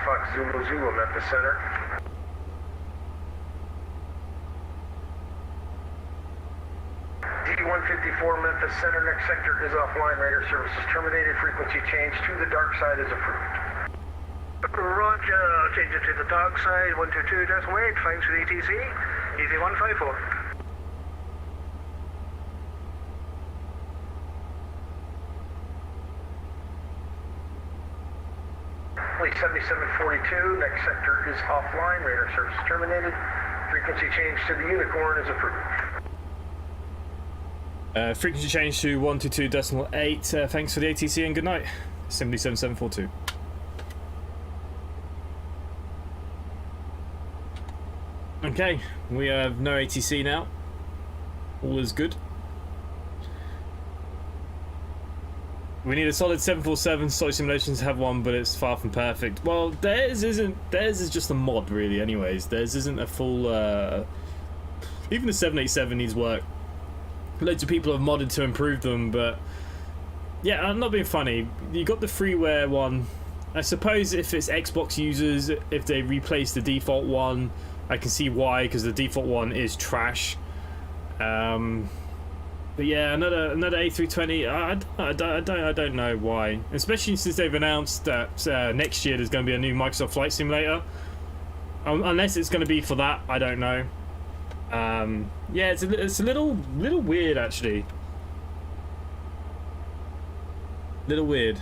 Fox Zulu Zulu, Memphis Center. D-154 Memphis Center, next sector is offline, radar services terminated, frequency change to the dark side is approved. Roger, I'll change it to the dark side, 122.8, thanks for the ATC, easy 154. Fleet 7742, next sector is offline, radar service terminated, frequency change to the Unicorn is approved. Frequency change to 122.8. Thanks for the ATC and good night. Assembly 7742. Okay, we have no ATC now. All is good. We need a solid 747. Solid simulations have one, but it's far from perfect. Well, theirs isn't. Theirs is just a mod, really. Anyways, theirs isn't a full. Even the 787 needs work. Loads of people have modded to improve them, but yeah, I'm not being funny. You got the freeware one. I suppose if it's Xbox users, if they replace the default one, I can see why, because the default one is trash. But yeah, another A320. I don't know why. Especially since they've announced that next year there's going to be a new Microsoft Flight Simulator. Unless it's going to be for that, I don't know. Yeah, it's a little weird actually. Little weird.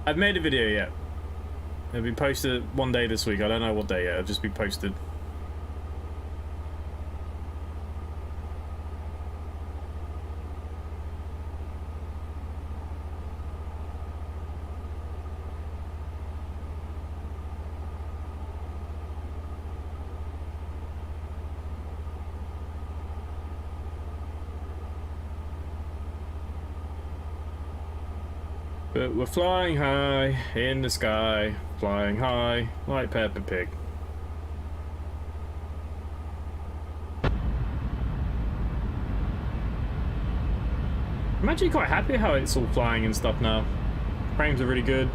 I've made a video yet. It'll be posted one day this week. I don't know what day yet. It'll just be posted. But we're flying high in the sky, flying high like Peppa Pig. I'm actually quite happy how it's all flying and stuff now. Frames are really good.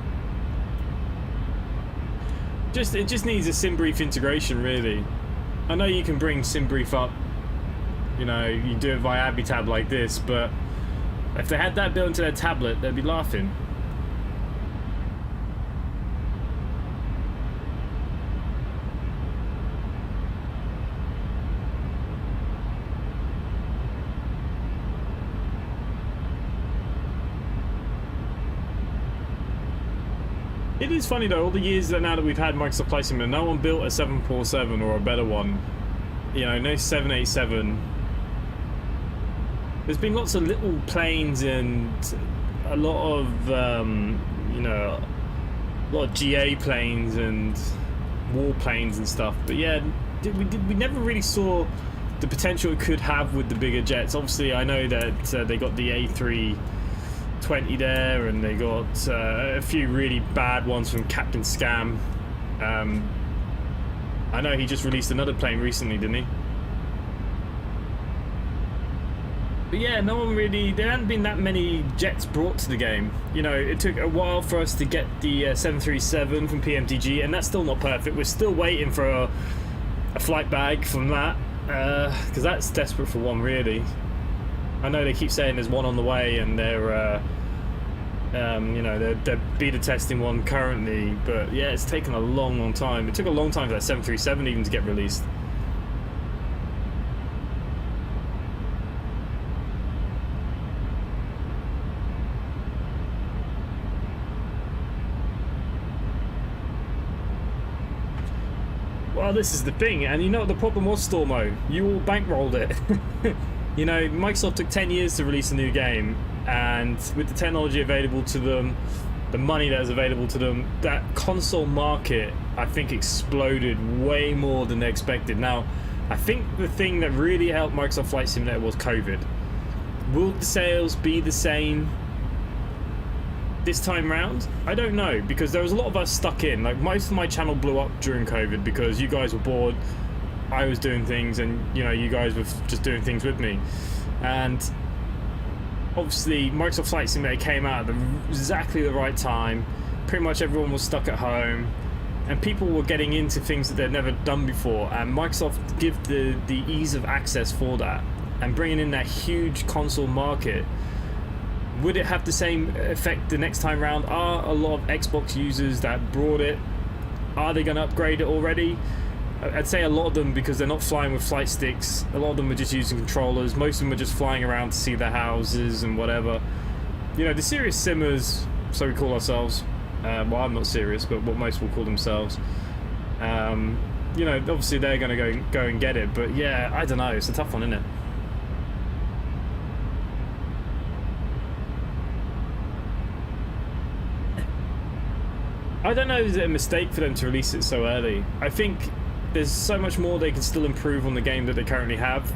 It just needs a SimBrief integration, really. I know you can bring SimBrief up, you know, you do it via Abitab like this, but if they had that built into their tablet, they'd be laughing. It is funny though, all the years that now that we've had Microsoft Flight Simulator, no one built a 747 or a better one. You know, no 787. There's been lots of little planes and a lot of, you know, a lot of GA planes and warplanes and stuff. But yeah, we never really saw the potential it could have with the bigger jets. Obviously, I know that they got the A320 there, and they got a few really bad ones from Captain Scam. I know he just released another plane recently, didn't he? But yeah, no one really, there hadn't been that many jets brought to the game. You know, it took a while for us to get the 737 from PMTG, and that's still not perfect. We're still waiting for a flight bag from that, because that's desperate for one, really. I know they keep saying there's one on the way, and they're, you know, they're beta testing one currently, but yeah, it's taken a long time. It took a long time for that 737 even to get released. Well, this is the thing, and you know what the problem was, Stormo? You all bankrolled it. You know, Microsoft took 10 years to release a new game, and with the technology available to them, the money that is available to them, that console market, I think, exploded way more than they expected. Now, I think the thing that really helped Microsoft Flight Simulator was COVID. Will the sales be the same this time round? I don't know, because there was a lot of us stuck in. Like, most of my channel blew up during COVID because you guys were bored, I was doing things, and you know, you guys were just doing things with me. And obviously Microsoft Flight Simulator came out at exactly the right time. Pretty much everyone was stuck at home, and people were getting into things that they'd never done before, and Microsoft give the ease of access for that, and bringing in that huge console market. Would it have the same effect the next time round? Are a lot of Xbox users that brought it, are they going to upgrade it already? I'd say a lot of them, because they're not flying with flight sticks. A lot of them are just using controllers. Most of them are just flying around to see their houses and whatever. You know, the serious simmers, so we call ourselves. Well, I'm not serious, but what most will call themselves. You know, obviously they're going to go and get it. But yeah, I don't know. It's a tough one, isn't it? I don't know, is it a mistake for them to release it so early? I think there's so much more they can still improve on the game that they currently have.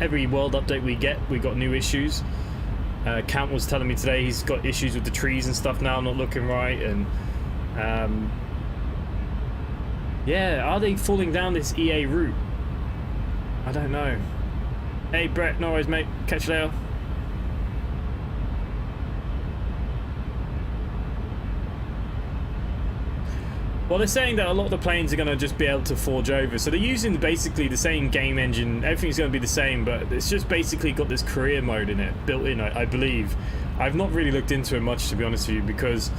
Every world update we got new issues. Count was telling me today he's got issues with the trees and stuff now not looking right, and yeah, are they falling down this EA route? I don't know. Hey Brett, no worries mate, catch you later. Well, they're saying that a lot of the planes are going to just be able to forge over. So they're using basically the same game engine. Everything's going to be the same, but it's just basically got this career mode in it, built in, I believe. I've not really looked into it much, to be honest with you, because,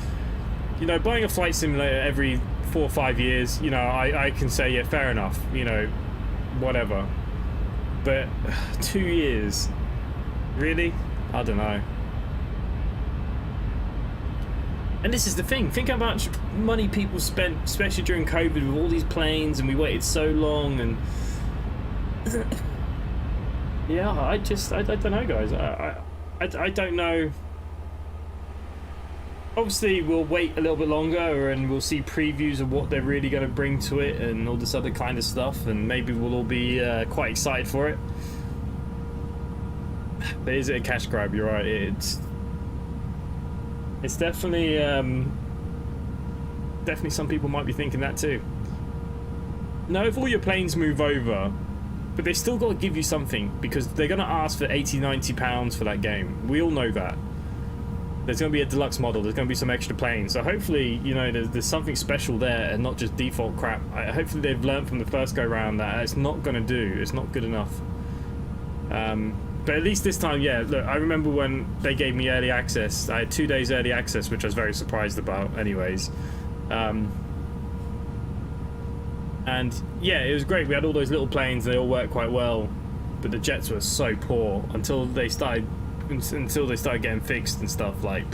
you know, buying a flight simulator every 4 or 5 years, you know, I can say, yeah, fair enough, you know, whatever. But 2 years? Really? I don't know. And this is the thing, think how much money people spent, especially during COVID, with all these planes, and we waited so long, and yeah, I don't know, guys. I don't know. Obviously we'll wait a little bit longer, and we'll see previews of what they're really going to bring to it and all this other kind of stuff, and maybe we'll all be quite excited for it. But is it a cash grab? You're right, it's definitely definitely some people might be thinking that too. Now, if all your planes move over, but they still got to give you something, because they're going to ask for 80-90 pounds for that game. We all know that. There's going to be a deluxe model, there's going to be some extra planes, so hopefully, you know, there's something special there and not just default crap. Hopefully they've learned from the first go round that it's not going to do, it's not good enough. But at least this time, yeah, look, I remember when they gave me early access. I had 2 days early access, which I was very surprised about anyways. And yeah, it was great. We had all those little planes, they all worked quite well, but the jets were so poor until they started getting fixed and stuff, like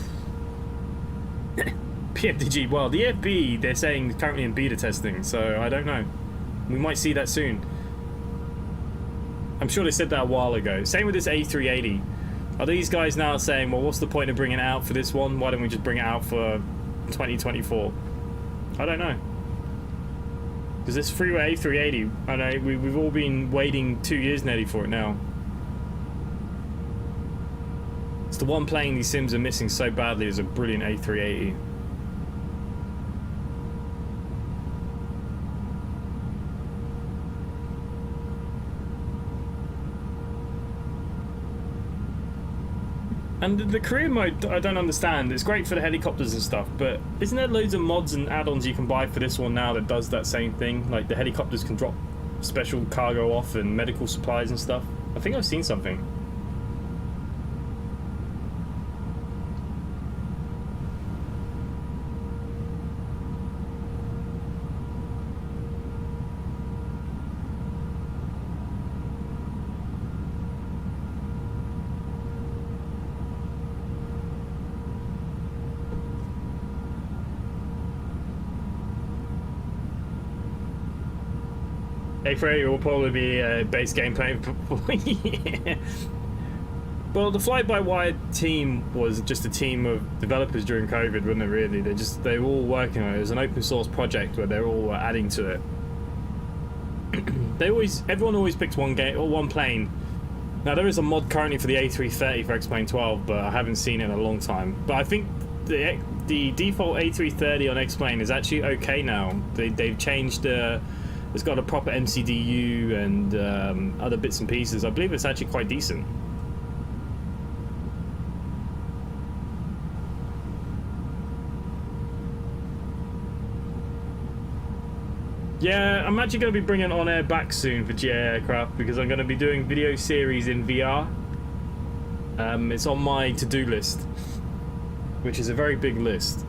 PFDG. Well, the FB, they're saying currently in beta testing, so I don't know. We might see that soon. I'm sure they said that a while ago. Same with this A380. Are these guys now saying, well, what's the point of bringing it out for this one? Why don't we just bring it out for 2024? I don't know. Because this freeway A380, I know we've all been waiting 2 years nearly for it now. It's the one plane these sims are missing so badly, is a brilliant A380. And the career mode, I don't understand. It's great for the helicopters and stuff, but isn't there loads of mods and add-ons you can buy for this one now that does that same thing? Like the helicopters can drop special cargo off and medical supplies and stuff. I think I've seen something. A380 will probably be base gameplay. Yeah. Well, the fly-by-wire team was just a team of developers during COVID, wasn't it? Really, they were all working on it. It was an open source project where they're all adding to it. Everyone always picks one game or one plane. Now there is a mod currently for the A330 for X-Plane 12, but I haven't seen it in a long time. But I think the default A330 on X-Plane is actually okay now. They've changed. It's got a proper MCDU and other bits and pieces. I believe it's actually quite decent. Yeah, I'm actually going to be bringing On Air back soon for GA aircraft because I'm going to be doing video series in VR. It's on my to-do list, which is a very big list.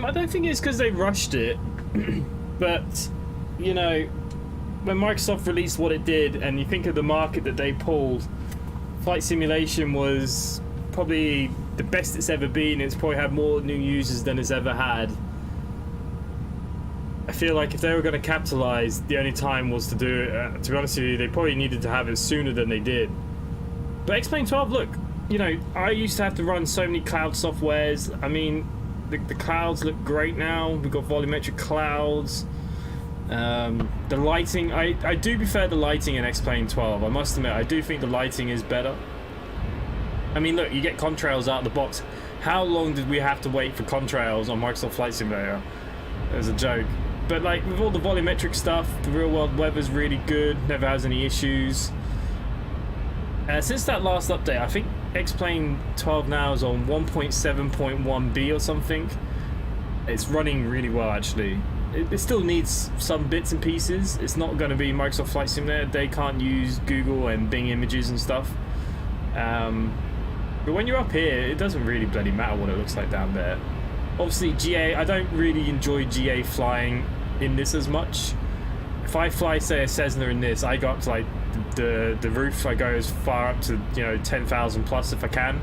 I don't think it's because they rushed it, but, you know, when Microsoft released what it did, and you think of the market that they pulled, flight simulation was probably the best it's ever been. It's probably had more new users than it's ever had. I feel like if they were going to capitalize, the only time was to do it. To be honest with you, they probably needed to have it sooner than they did. But X-Plane 12, look, you know, I used to have to run so many cloud softwares. I mean, the clouds look great now. We've got volumetric clouds. The lighting, I do prefer the lighting in X-Plane 12. I must admit, I do think the lighting is better. I mean, look, you get contrails out of the box. How long did we have to wait for contrails on Microsoft Flight Simulator? It was a joke. But like with all the volumetric stuff, the real world weather's really good. Never has any issues. Since that last update, I think X-Plane 12 now is on 1.7.1b or something. It's running really well, actually. It still needs some bits and pieces. It's not going to be Microsoft Flight Simulator. They can't use Google and Bing images and stuff. But when you're up here, it doesn't really bloody matter what it looks like down there. Obviously, GA, I don't really enjoy GA flying in this as much. If I fly, say, a Cessna in this, I go up to like the roof. I go as far up to, you know, 10,000 plus if I can.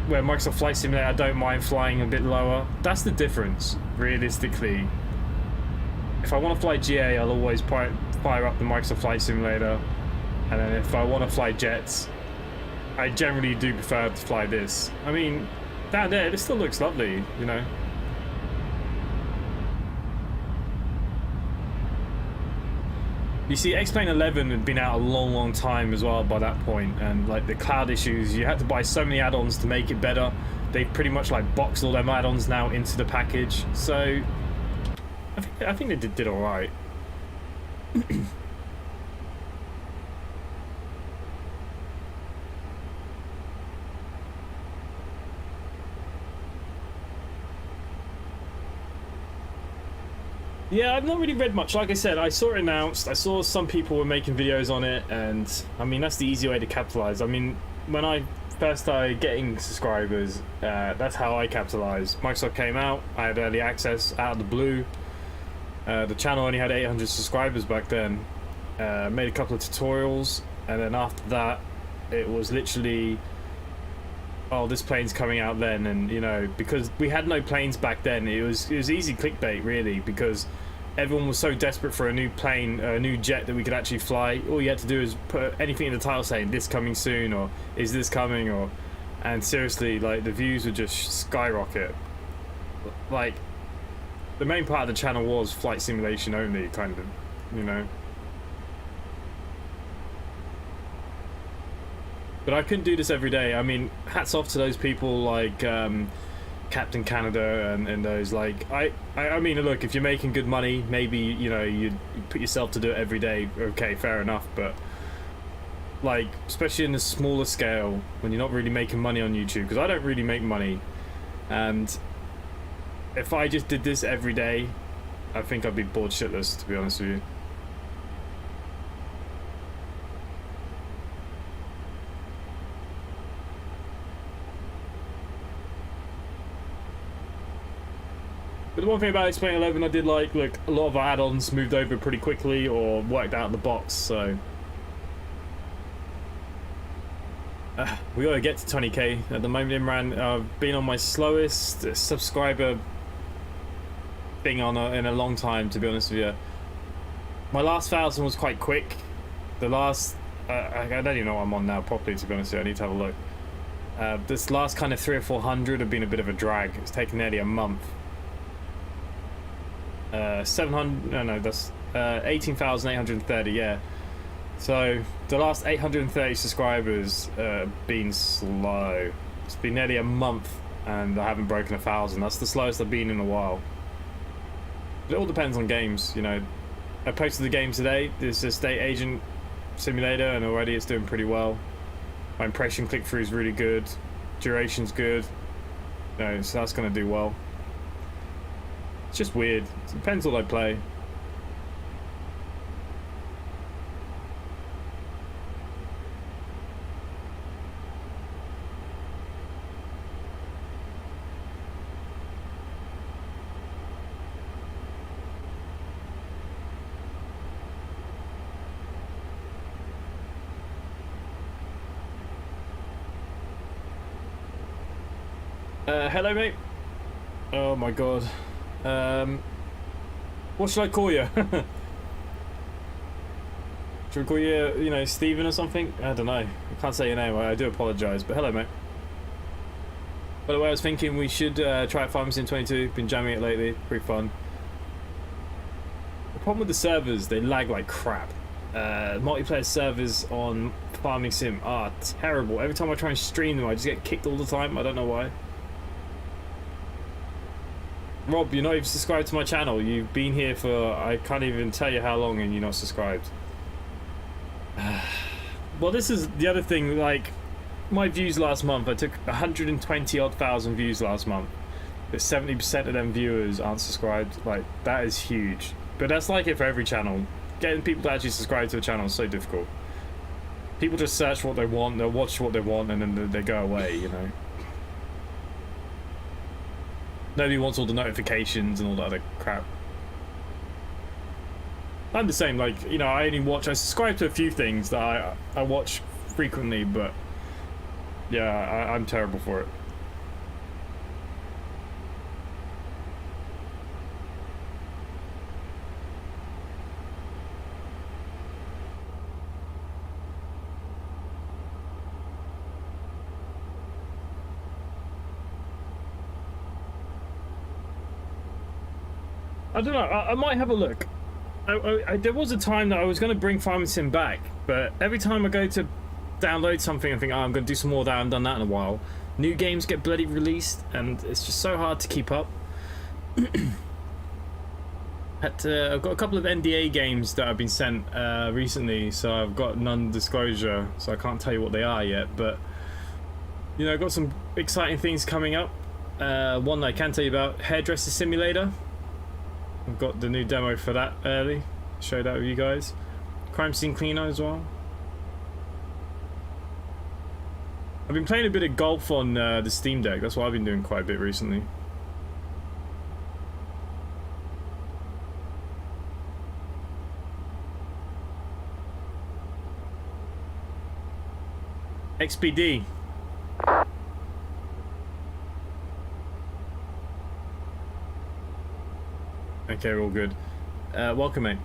Where Microsoft Flight Simulator, I don't mind flying a bit lower. That's the difference, realistically. If I want to fly GA, I'll always fire up the Microsoft Flight Simulator. And then if I want to fly jets, I generally do prefer to fly this. I mean, down there, this still looks lovely, you know. You see, X-Plane 11 had been out a long time as well by that point, and like the cloud issues, you had to buy so many add-ons to make it better. They've pretty much like boxed all them add-ons now into the package, so I think they did all right. Yeah, I've not really read much. Like I said, I saw it announced. I saw some people were making videos on it, and I mean, that's the easy way to capitalize. I mean, when I first started getting subscribers, that's how I capitalized. Microsoft came out, I had early access out of the blue. The channel only had 800 subscribers back then. Made a couple of tutorials, and then after that, it was literally, oh, this plane's coming out then, and you know, because we had no planes back then, it was easy clickbait really, because everyone was so desperate for a new plane, a new jet that we could actually fly. All you had to do is put anything in the title saying this coming soon, or is this coming, or, and seriously, like the views would just skyrocket. Like the main part of the channel was flight simulation only, kind of, you know. But I couldn't do this every day. I mean, hats off to those people like Captain Canada and those. Like, I mean, look, if you're making good money, maybe, you know, you put yourself to do it every day. Okay, fair enough. But like, especially in the smaller scale, when you're not really making money on YouTube, because I don't really make money, and if I just did this every day, I think I'd be bored shitless, to be honest with you. But the one thing about X-Plane 11 I did like, look, a lot of our add-ons moved over pretty quickly or worked out of the box, so... we gotta get to 20k. At the moment, Imran, I've been on my slowest subscriber thing in a long time, to be honest with you. My last 1,000 was quite quick. The last... I don't even know what I'm on now properly, to be honest with you. I need to have a look. This last kind of 300 or 400 have been a bit of a drag. It's taken nearly a month. 700, no, that's 18,830, yeah. So the last 830 subscribers been slow. It's been nearly a month and I haven't broken 1,000. That's the slowest I've been in a while. But it all depends on games, you know. I posted the game today. It's a state agent simulator and already it's doing pretty well. My impression click-through is really good. Duration's good. You know, so that's going to do well. It's just weird. It depends what I play. Hello, mate. Oh my god. What should I call you? Should we call you, you know, Steven or something? I don't know. I can't say your name. I do apologise, but hello, mate. By the way, I was thinking we should try out Farming Sim 22. Been jamming it lately. Pretty fun. The problem with the servers, they lag like crap. Multiplayer servers on Farming Sim are terrible. Every time I try and stream them, I just get kicked all the time. I don't know why. Rob, you're not even subscribed to my channel. You've been here for, I can't even tell you how long, and you're not subscribed. Well, this is the other thing, like, my views last month, I took 120 odd thousand views last month. But 70% of them viewers aren't subscribed. Like, that is huge. But that's like it for every channel. Getting people to actually subscribe to a channel is so difficult. People just search what they want, they'll watch what they want, and then they go away, you know. Nobody wants all the notifications and all that other crap. I'm the same, like, you know, I subscribe to a few things that I watch frequently, but yeah, I'm terrible for it. I don't know, I might have a look. There was a time that I was going to bring Farming Sim back, but every time I go to download something I think, oh, I'm going to do some more of that, I haven't done that in a while. New games get bloody released, and it's just so hard to keep up. I've got a couple of NDA games that have been sent recently, so I've got non-disclosure, so I can't tell you what they are yet, but you know, I've got some exciting things coming up. One that I can tell you about, Hairdresser Simulator. I've got the new demo for that early. Show that with you guys. Crime Scene Cleaner as well. I've been playing a bit of golf on the Steam Deck. That's what I've been doing quite a bit recently. XPD. Okay, we're all good. Welcome, mate.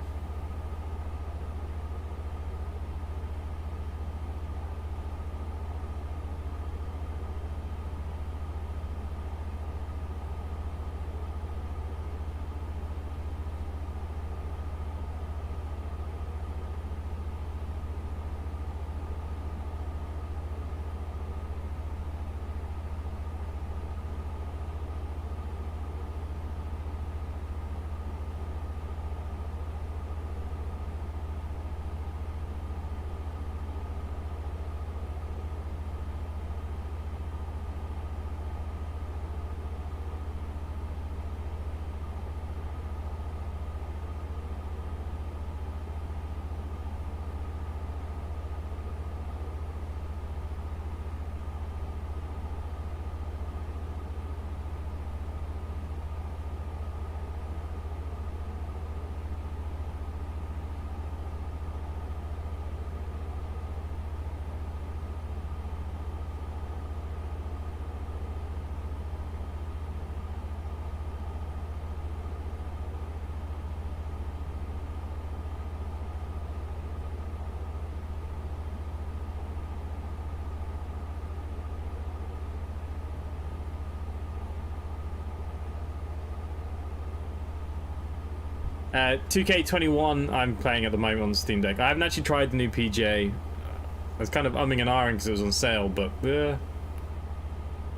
2K21 I'm playing at the moment on Steam Deck. I haven't actually tried the new PGA. I was kind of umming and ahhing because it was on sale, but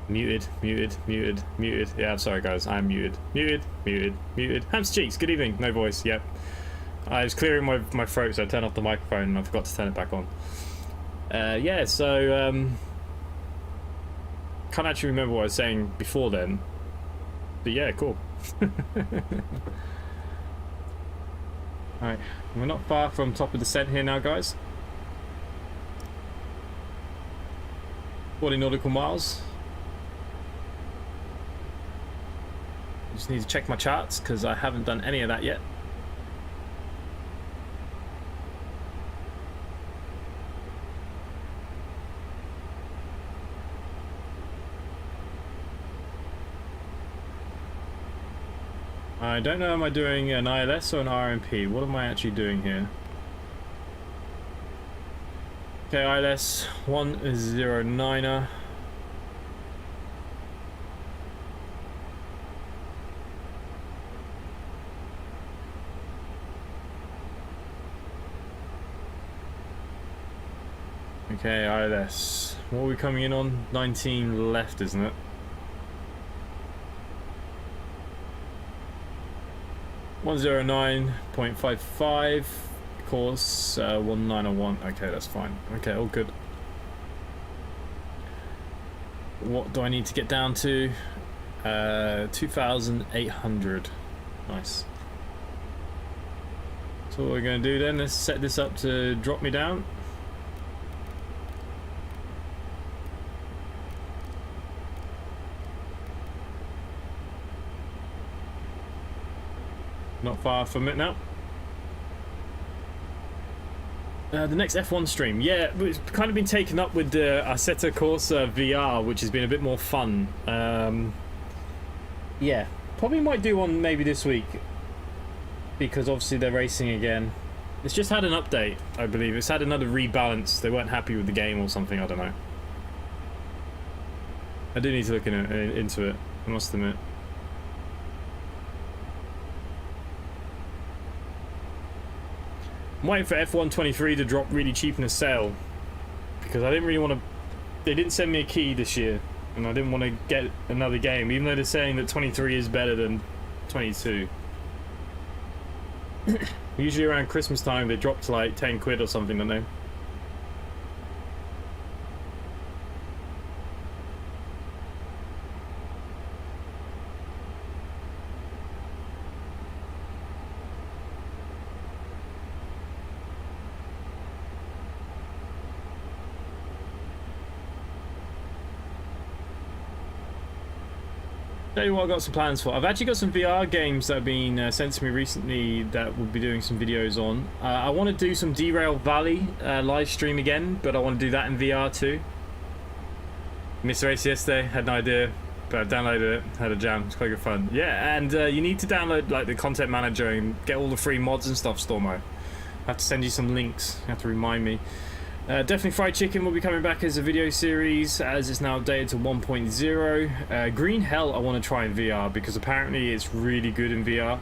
muted. Yeah, I'm sorry guys, I'm muted. Muted. Hamster cheeks, good evening. No voice, yep. I was clearing my throat, so I turned off the microphone and I forgot to turn it back on. Yeah, so can't actually remember what I was saying before then, but yeah, cool. Alright, we're not far from top of the descent here now, guys. 40 nautical miles. Just need to check my charts because I haven't done any of that yet. I don't know, am I doing an ILS or an RMP? What am I actually doing here? Okay, ILS 109er. Okay, ILS. What are we coming in on? 19 left, isn't it? (109.55) course 1901. Okay, that's fine. Okay, all good. What do I need to get down to? 2,800. Nice. So what we're going to do then, let's set this up to drop me down. Not far from it now. The next F1 stream, yeah, it's kind of been taken up with the Assetto Corsa VR, which has been a bit more fun. Yeah, probably might do one maybe this week, because obviously they're racing again. It's just had an update, I believe. It's had another rebalance. They weren't happy with the game or something, I don't know. I do need to look into it, I must admit. I'm waiting for F123 to drop really cheap in a sale, because I didn't really want to. They didn't send me a key this year, and I didn't want to get another game, even though they're saying that 23 is better than 22. Usually around Christmas time they drop to like 10 quid or something, don't they? Tell you what I've got some plans for. I've actually got some VR games that have been sent to me recently that we'll be doing some videos on. I want to do some Derail Valley live stream again, but I want to do that in VR too. Missed the race yesterday, had no idea, but I downloaded it, had a jam, it's quite good fun. Yeah, and you need to download like the content manager and get all the free mods and stuff, Stormo. I have to send you some links, you have to remind me. Definitely Fried Chicken will be coming back as a video series, as it's now updated to 1.0. Green Hell I want to try in VR, because apparently it's really good in VR.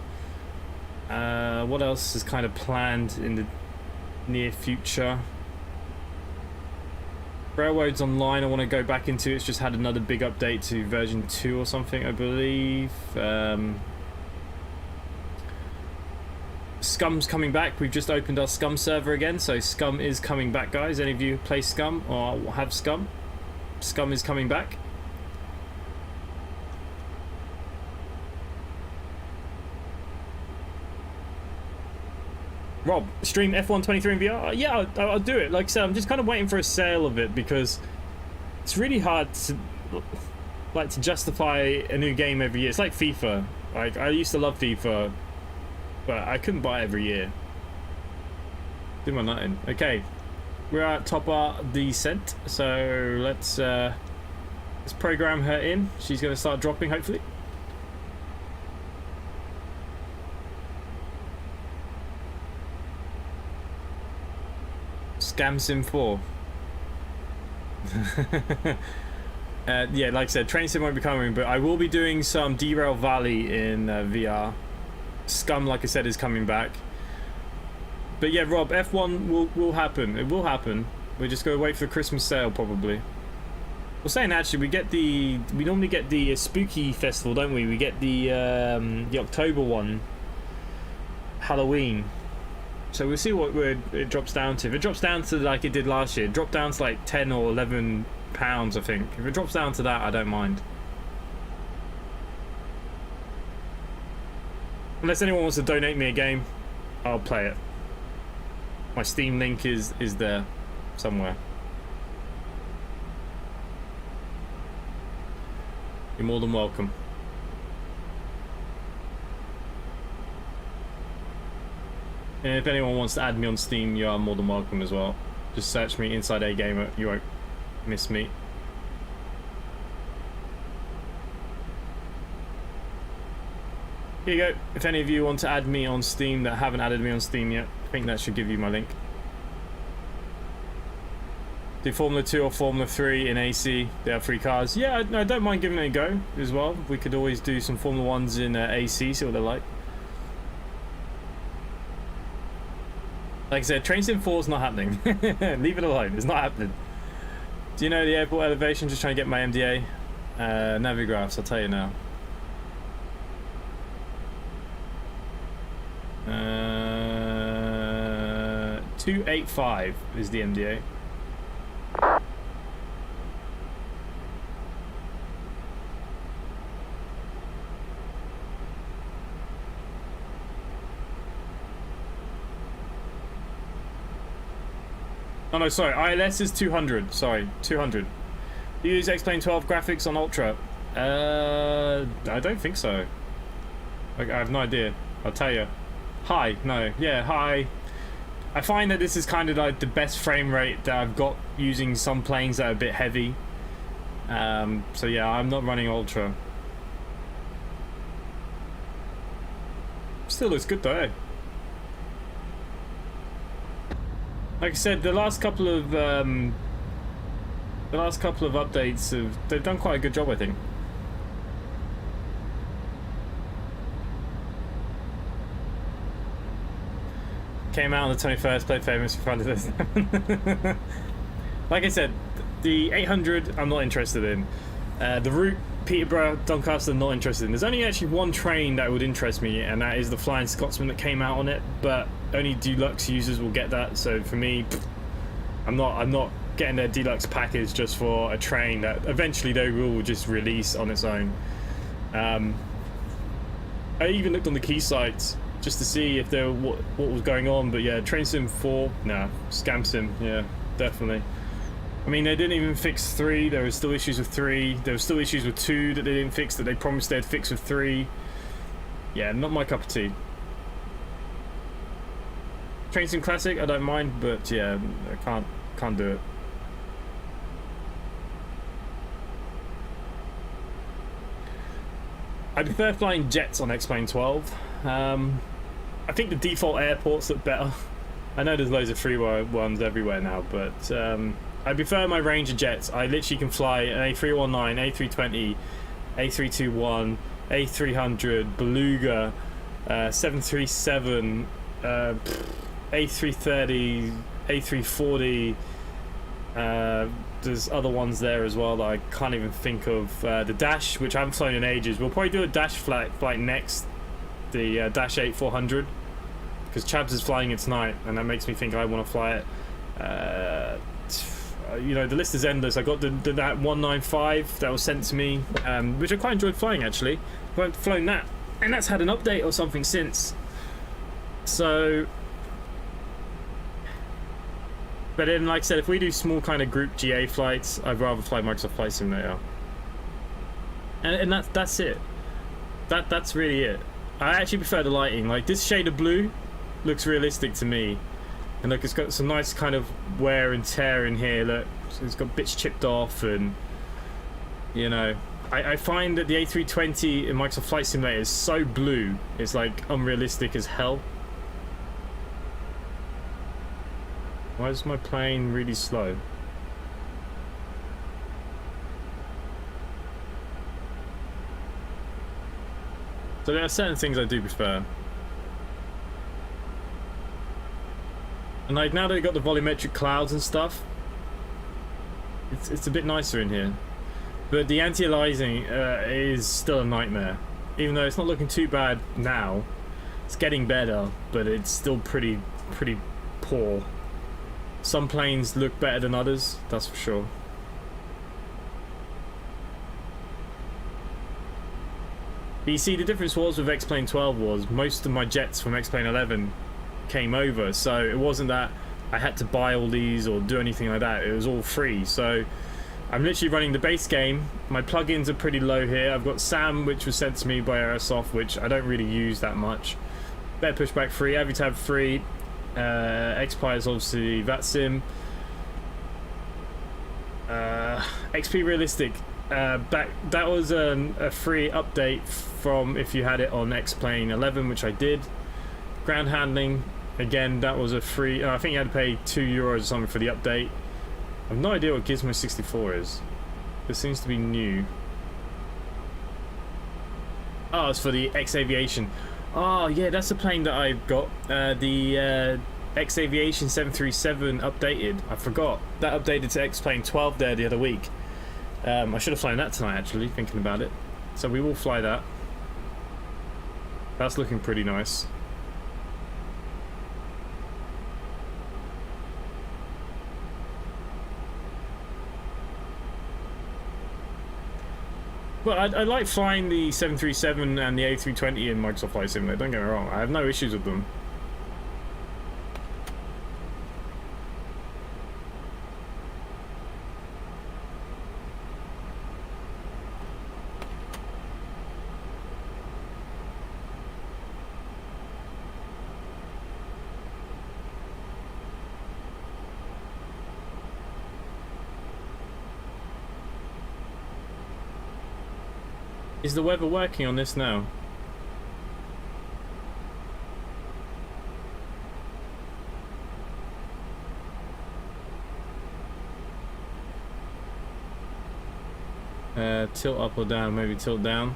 What else is kind of planned in the near future? Railroads Online I want to go back into. It's just had another big update to version 2 or something, I believe. Scum's coming back. We've just opened our Scum server again, so Scum is coming back, guys. Any of you play Scum or have Scum? Scum is coming back. Rob, stream F123 in VR? Yeah, I'll do it. Like I said, I'm just kind of waiting for a sale of it, because it's really hard to justify a new game every year. It's like FIFA. Like, I used to love FIFA, but I couldn't buy it every year. Do my nutting. Okay, we're at top of the descent, so let's program her in. She's going to start dropping, hopefully. Scam Sim 4. Yeah, like I said, Train Sim won't be coming, but I will be doing some Derail Valley in VR. Scum, like I said, is coming back. But yeah, Rob, F1 will happen. It will happen. We just gotta wait for the Christmas sale, probably. We're saying actually, we normally get the spooky festival, don't we? We get the October one, Halloween. So we'll see what it drops down to. If it drops down to like it did last year, it dropped down to like 10 or 11 pounds, I think. If it drops down to that, I don't mind. Unless anyone wants to donate me a game, I'll play it. My Steam link is there somewhere. You're more than welcome. And if anyone wants to add me on Steam, you are more than welcome as well. Just search me InsideAgameR, you won't miss me. Here you go. If any of you want to add me on Steam that haven't added me on Steam yet, I think that should give you my link. Do Formula 2 or Formula 3 in AC. They have free cars. Yeah, I don't mind giving it a go as well. We could always do some Formula 1s in AC, see what they're like. Like I said, Train Sim 4 is not happening. Leave it alone. It's not happening. Do you know the airport elevation? Just trying to get my MDA. Navigraphs, I'll tell you now. 285 is the MDA. Oh no, sorry, ILS is 200, sorry, 200. Do you use X-Plane 12 graphics on Ultra? I don't think so. I have no idea, I'll tell you. Hi, no, yeah, hi. I find that this is kind of like the best frame rate that I've got using some planes that are a bit heavy. So yeah, I'm not running Ultra. Still looks good though, eh? Like I said, the last couple of updates they've done quite a good job, I think. Came out on the 21st, played famous in front of this. Like I said, the 800 I'm not interested in. The route Peterborough, Doncaster, not interested in. There's only actually one train that would interest me, and that is the Flying Scotsman that came out on it. But only deluxe users will get that. So for me, I'm not getting their deluxe package just for a train that eventually they will just release on its own. I even looked on the key sites just to see if there what was going on, but yeah, Train Sim 4, nah, Scam Sim, yeah, definitely. I mean, they didn't even fix 3, there were still issues with 3, there were still issues with 2 that they didn't fix that they promised they'd fix with 3. Yeah, not my cup of tea. Train Sim Classic, I don't mind, but yeah, I can't do it. I prefer flying jets on X-Plane 12. I think the default airports look better. I know there's loads of free ones everywhere now, but I prefer my range of jets. I literally can fly an A319, A320, A321, A300, Beluga, 737, A330, A340. There's other ones there as well that I can't even think of. The Dash, which I haven't flown in ages. We'll probably do a Dash flight next. The Dash 8-400, because Chabs is flying it tonight, and that makes me think I want to fly it. You know, the list is endless. I got that 195 that was sent to me, which I quite enjoyed flying actually. I've flown that, and that's had an update or something since. So, but then, like I said, if we do small kind of group GA flights, I'd rather fly Microsoft Flight Simulator, and that's it. That's really it. I actually prefer the lighting. Like, this shade of blue looks realistic to me. And look, it's got some nice kind of wear and tear in here. Look, it's got bits chipped off, and you know, I find that the A320 in Microsoft Flight Simulator is so blue, it's like unrealistic as hell. Why is my plane really slow? So there are certain things I do prefer. And like now that they've got the volumetric clouds and stuff, it's a bit nicer in here. But the anti-aliasing is still a nightmare. Even though it's not looking too bad now, it's getting better, but it's still pretty poor. Some planes look better than others, that's for sure. But you see, the difference was with X-Plane 12 was most of my jets from X-Plane 11 came over, so it wasn't that I had to buy all these or do anything like that. It was all free. So I'm literally running the base game. My plugins are pretty low here. I've got SAM, which was sent to me by Aerosoft, which I don't really use that much. Better Pushback free, Avitab free, XPi is obviously Vatsim. XP Realistic, that was a free update from if you had it on X-Plane 11, which I did. Ground handling, again, that was a free, I think you had to pay €2 or something for the update. I have no idea what Gizmo 64 is. This seems to be new. Oh, it's for the X Aviation. Oh yeah, that's the plane that I've got. The X Aviation 737 updated. I forgot. That updated to X-Plane 12 there the other week. I should have flown that tonight actually, thinking about it. So we will fly that. That's looking pretty nice. Well, I like flying the 737 and the A320 in Microsoft Flight Simulator, don't get me wrong. I have no issues with them. Is the weather working on this now? Tilt up or down, maybe tilt down.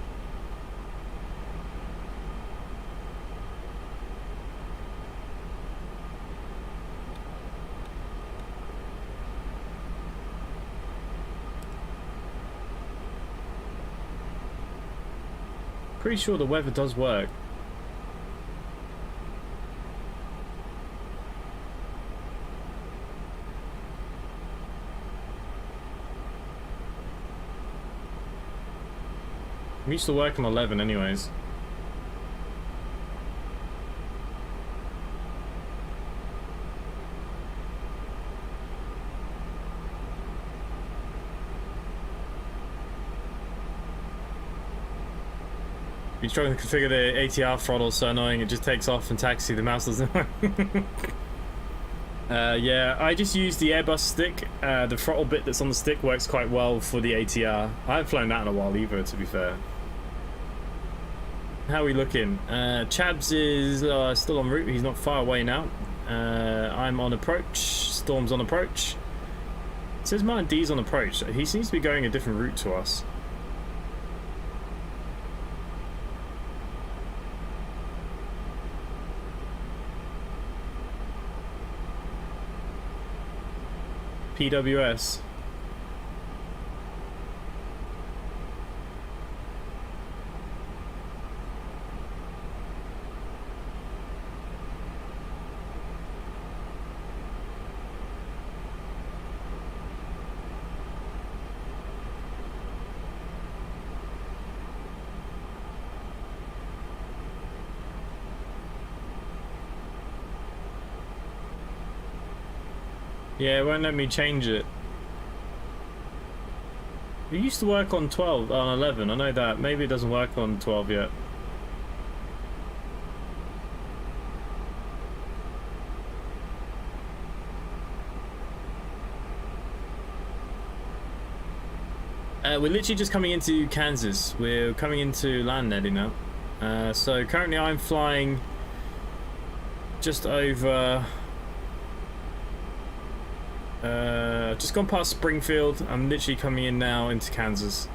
Pretty sure the weather does work. I'm used to work on 11 anyways. You're trying to configure the ATR throttle, so annoying, it just takes off and taxi, the mouse doesn't work. Yeah, I just use the Airbus stick. The throttle bit that's on the stick works quite well for the ATR. I haven't flown that in a while either, to be fair. How are we looking? Chabs is still en route, he's not far away now. I'm on approach, Storm's on approach. It says Martin D's on approach, he seems to be going a different route to us. PWS. Yeah, it won't let me change it. It used to work on 12, on 11, I know that. Maybe it doesn't work on 12 yet. We're literally just coming into Kansas. We're coming into land nearly now. So currently I'm flying just over... just gone past Springfield. I'm literally coming in now into Kansas.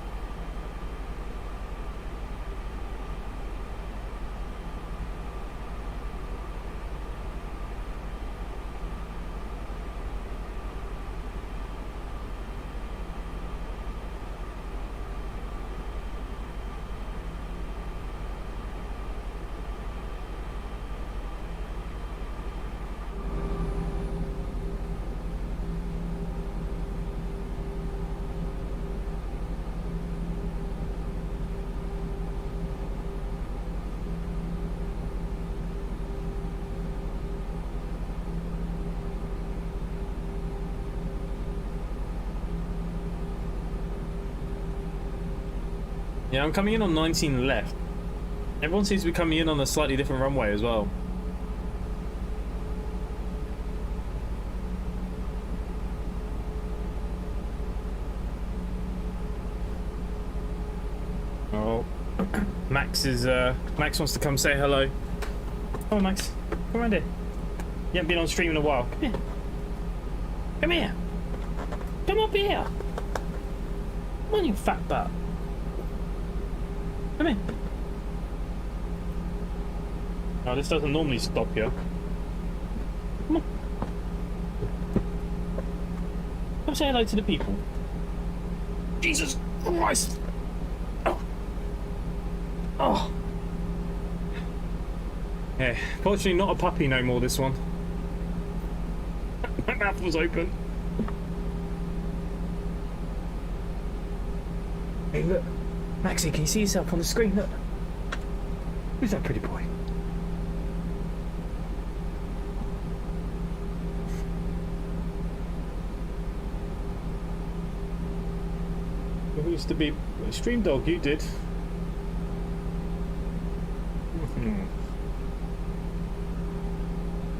Yeah, I'm coming in on 19 left. Everyone seems to be coming in on a slightly different runway as well. Oh, Max Max wants to come say hello. Come on, Max. Come around here. You haven't been on stream in a while. Come here. Come here. Come up here. Come on, you fat butt. Come here. Oh, this doesn't normally stop you. Come on. Come say hello to the people. Jesus Christ. Oh. Oh. Yeah, fortunately not a puppy no more, this one. My mouth was open. Hey, look. Maxie, can you see yourself on the screen? Look. Who's that pretty boy? Who used to be Stream Dog? You did.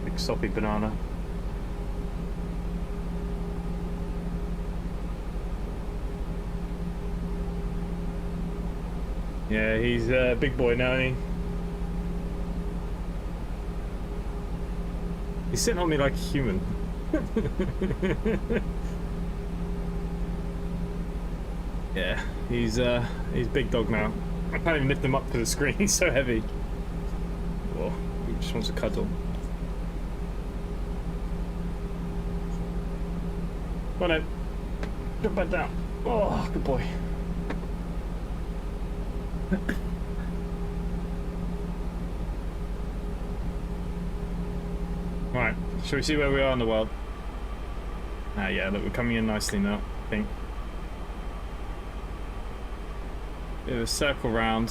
Big soppy banana. Yeah, he's a big boy now, isn't he? He's sitting on me like a human. Yeah, he's big dog now. I can't even lift him up to the screen, he's so heavy. Whoa, he just wants to cuddle. Come on then. Drop back down. Oh, good boy. Right, shall we see where we are in the world? Ah, yeah, look, we're coming in nicely now, I think. Bit of a circle round.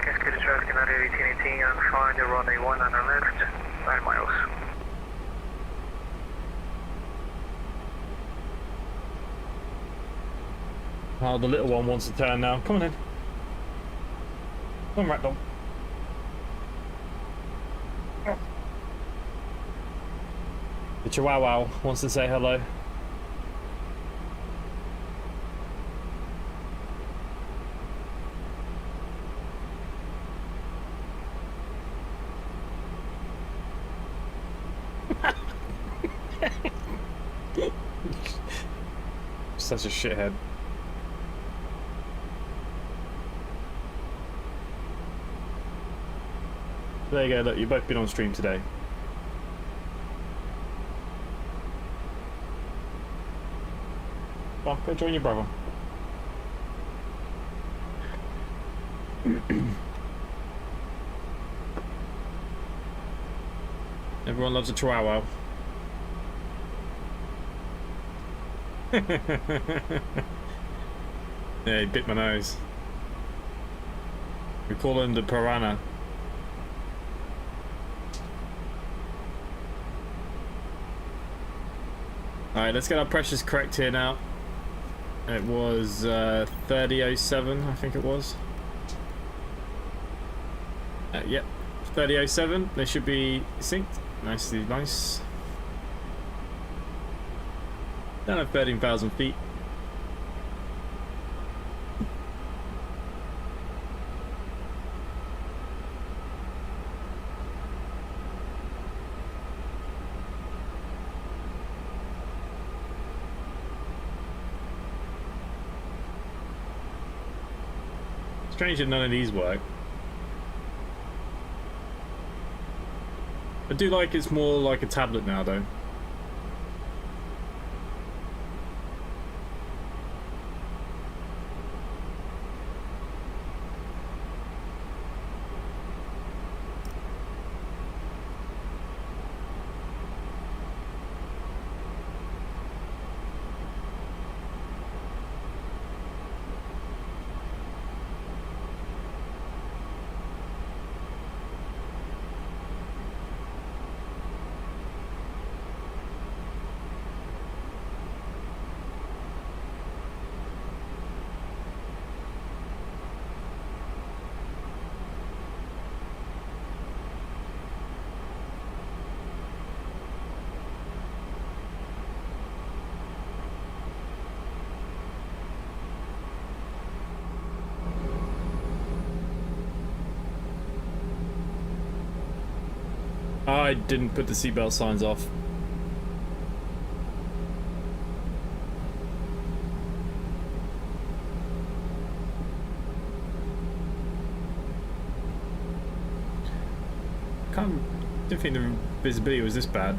Cascade traffic in area 1818 and find the runway 1 on the left, 9 miles. Oh, the little one wants to turn now. Come on in. Come on, Ragdoll. Oh. The Chihuahua wants to say hello. Such a shithead. There you go, look, you've both been on stream today. Well, go join your brother. Everyone loves a chihuahua. Yeah, he bit my nose. We call him the piranha. Alright, let's get our pressures correct here now. It was 3007, I think it was. Yep, 3007. They should be synced. Nicely nice. Down at 13,000 feet. Strange that none of these work. I do like it's more like a tablet now though. I didn't put the seatbelt signs off. Didn't think the visibility was this bad.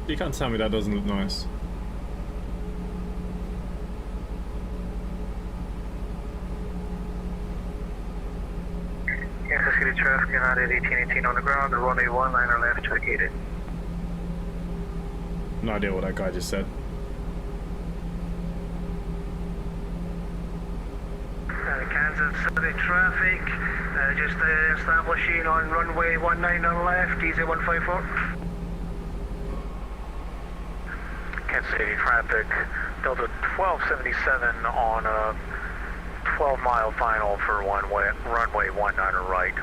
You can't tell me that doesn't look nice. Kansas City traffic, United 1818 on the ground, the runway 19 left vacated. No idea what that guy just said. Kansas City traffic, just establishing on runway 19 on left, easy 154. Kansas City traffic, Delta 1277 on a 12-mile final for runway 19 right.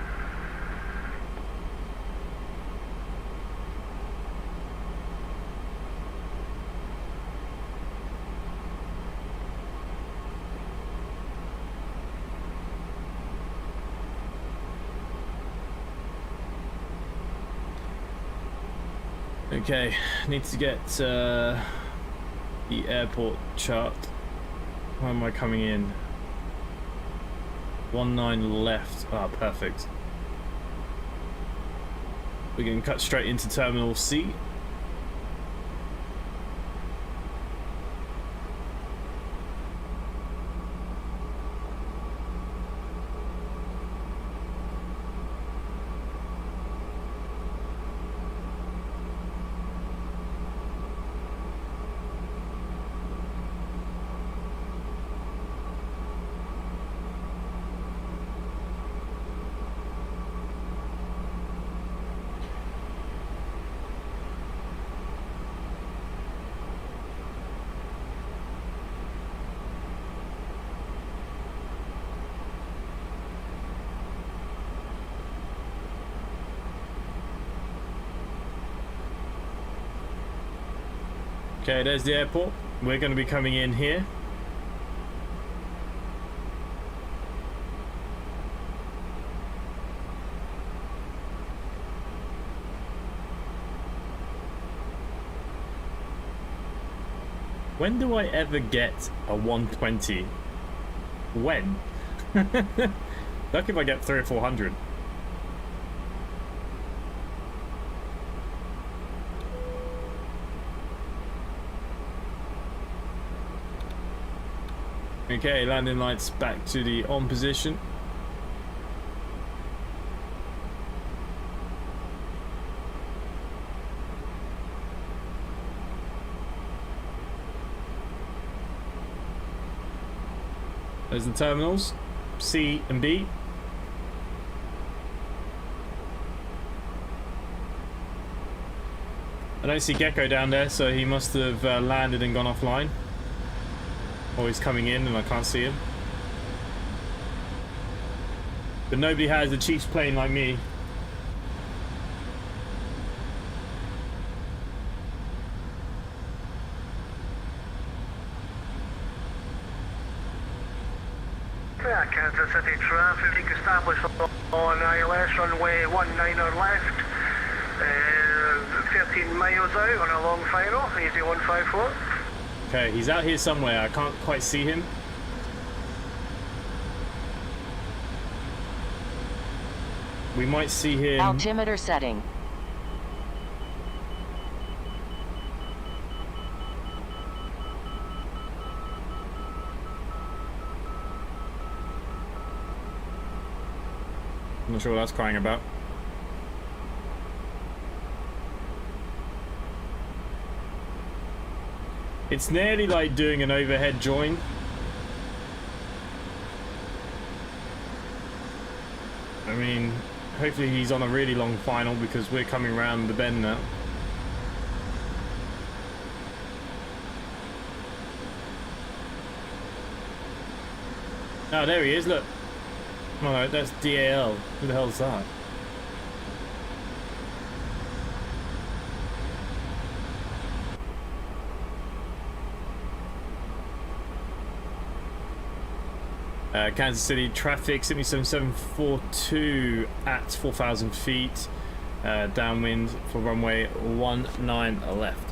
Okay, need to get the airport chart. Where am I coming in? 19 left. Ah, perfect. We're going to cut straight into Terminal C. Okay, there's the airport. We're going to be coming in here. When do I ever get a 120? When? Lucky if I get 300 or 400. Okay, landing lights back to the on position. There's the terminals, C and B. I don't see Gecko down there, so he must have landed and gone offline. Or he's coming in and I can't see him. But nobody has a Chiefs plane like me. Yeah, Kansas City traffic established on ILS runway 19 on left. 15 miles out on a long final, easy 154. Okay, he's out here somewhere. I can't quite see him. We might see him. Altimeter setting. I'm not sure what that's crying about. It's nearly like doing an overhead join. I mean, hopefully he's on a really long final because we're coming around the bend now. Oh, there he is, look. Oh, no, that's DAL. Who the hell's that? Kansas City traffic 77742 at 4,000 feet. Downwind for runway 19 left.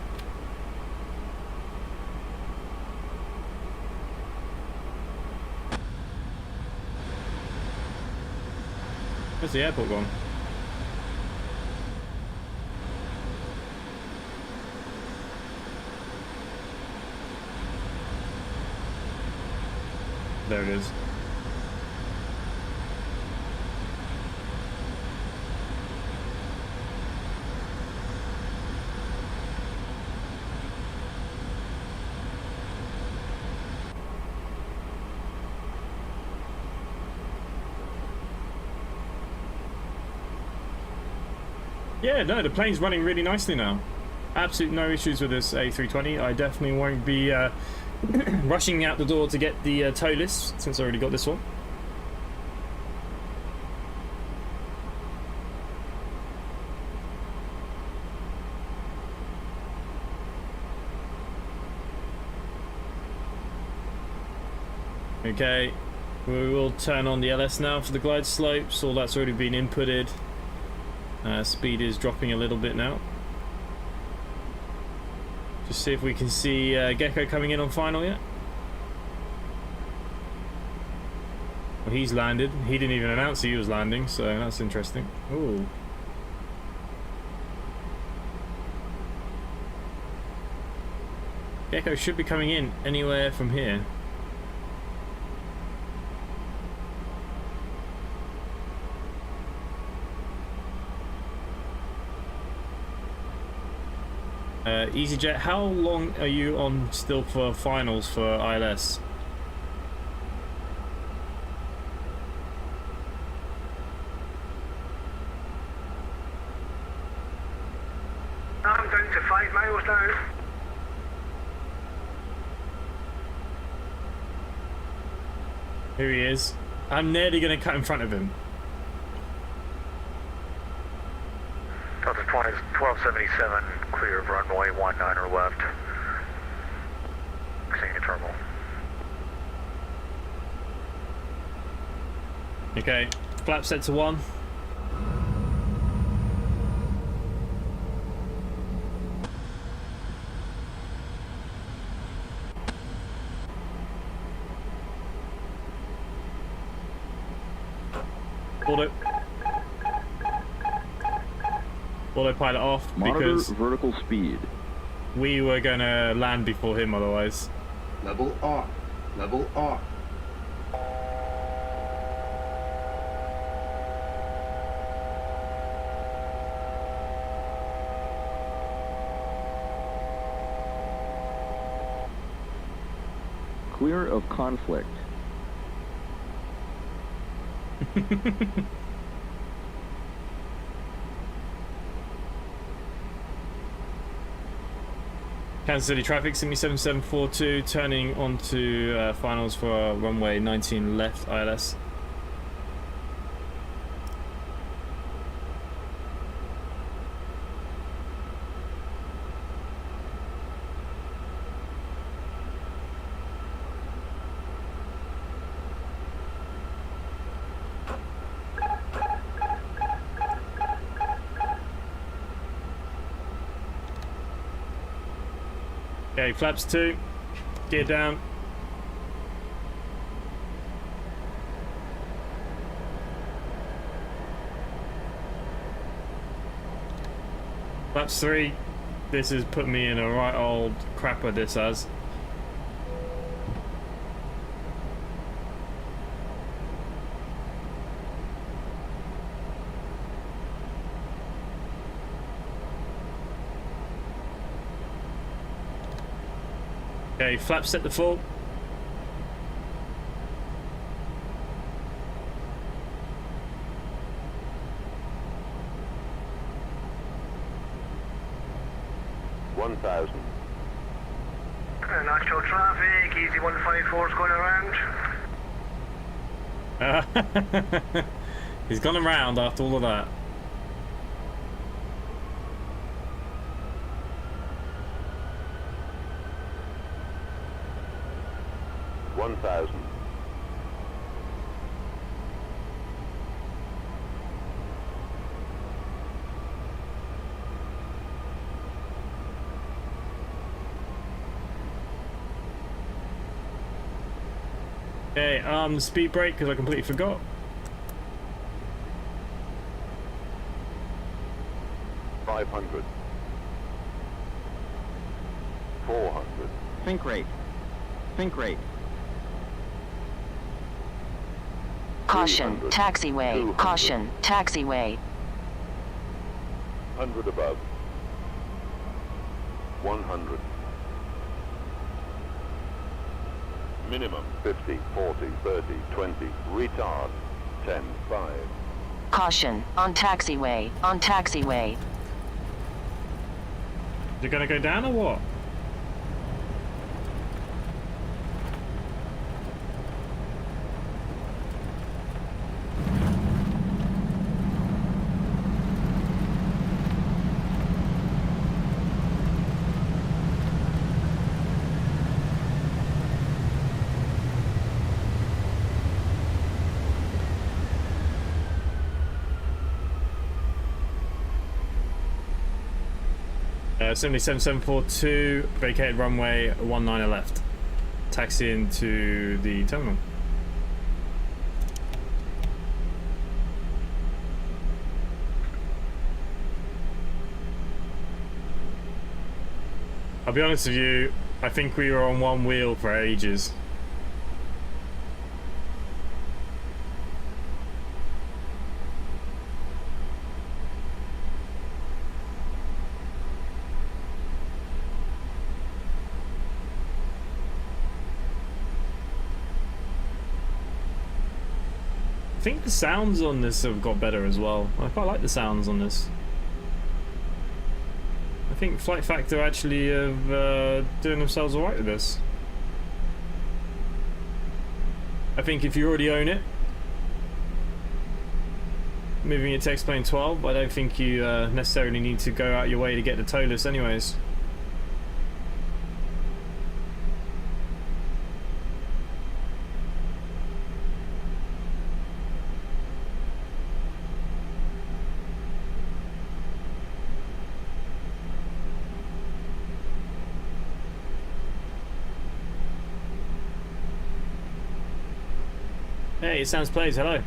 Where's the airport gone? There it is. Yeah, no, the plane's running really nicely now. Absolutely no issues with this A320. I definitely won't be rushing out the door to get the tow list since I already got this one. Okay, we will turn on the LS now for the glide slopes. All that's already been inputted. Speed is dropping a little bit now. Just see if we can see Gecko coming in on final yet. Well, he's landed. He didn't even announce he was landing, so that's interesting. Ooh. Gecko should be coming in anywhere from here. EasyJet, how long are you on still for finals for ILS? I'm down to 5 miles now. Here he is. I'm nearly going to cut in front of him. Delta 20 is 1277, clear of runway 19 or left. Seeing a terminal. Okay, flap set to 1. Autopilot off because vertical speed. We were gonna land before him otherwise. Level off. Level off. Clear of conflict. Kansas City traffic 7742 turning onto finals for runway 19 left ILS. Okay, flaps 2, gear down. Flaps 3, this has put me in a right old crapper, this has. Okay, flaps set to full. Nashville traffic, easy 154's going around. He's gone around after all of that. Okay, the speed brake because I completely forgot. Think rate. Think rate. Caution, taxiway. Caution, taxiway. 100 above. 100. Minimum 50, 40, 30, 20. Retard. 10, 5. Caution, on taxiway. On taxiway. Is it gonna go down or what? Assembly 7742, vacated runway 19 left. Taxi into the terminal. I'll be honest with you, I think we were on one wheel for ages. I think the sounds on this have got better as well. I quite like the sounds on this. I think Flight Factor actually have doing themselves alright with this. I think if you already own it, moving it to X-Plane 12, I don't think you necessarily need to go out your way to get the tow list anyways. Hey, it sounds plays, hello.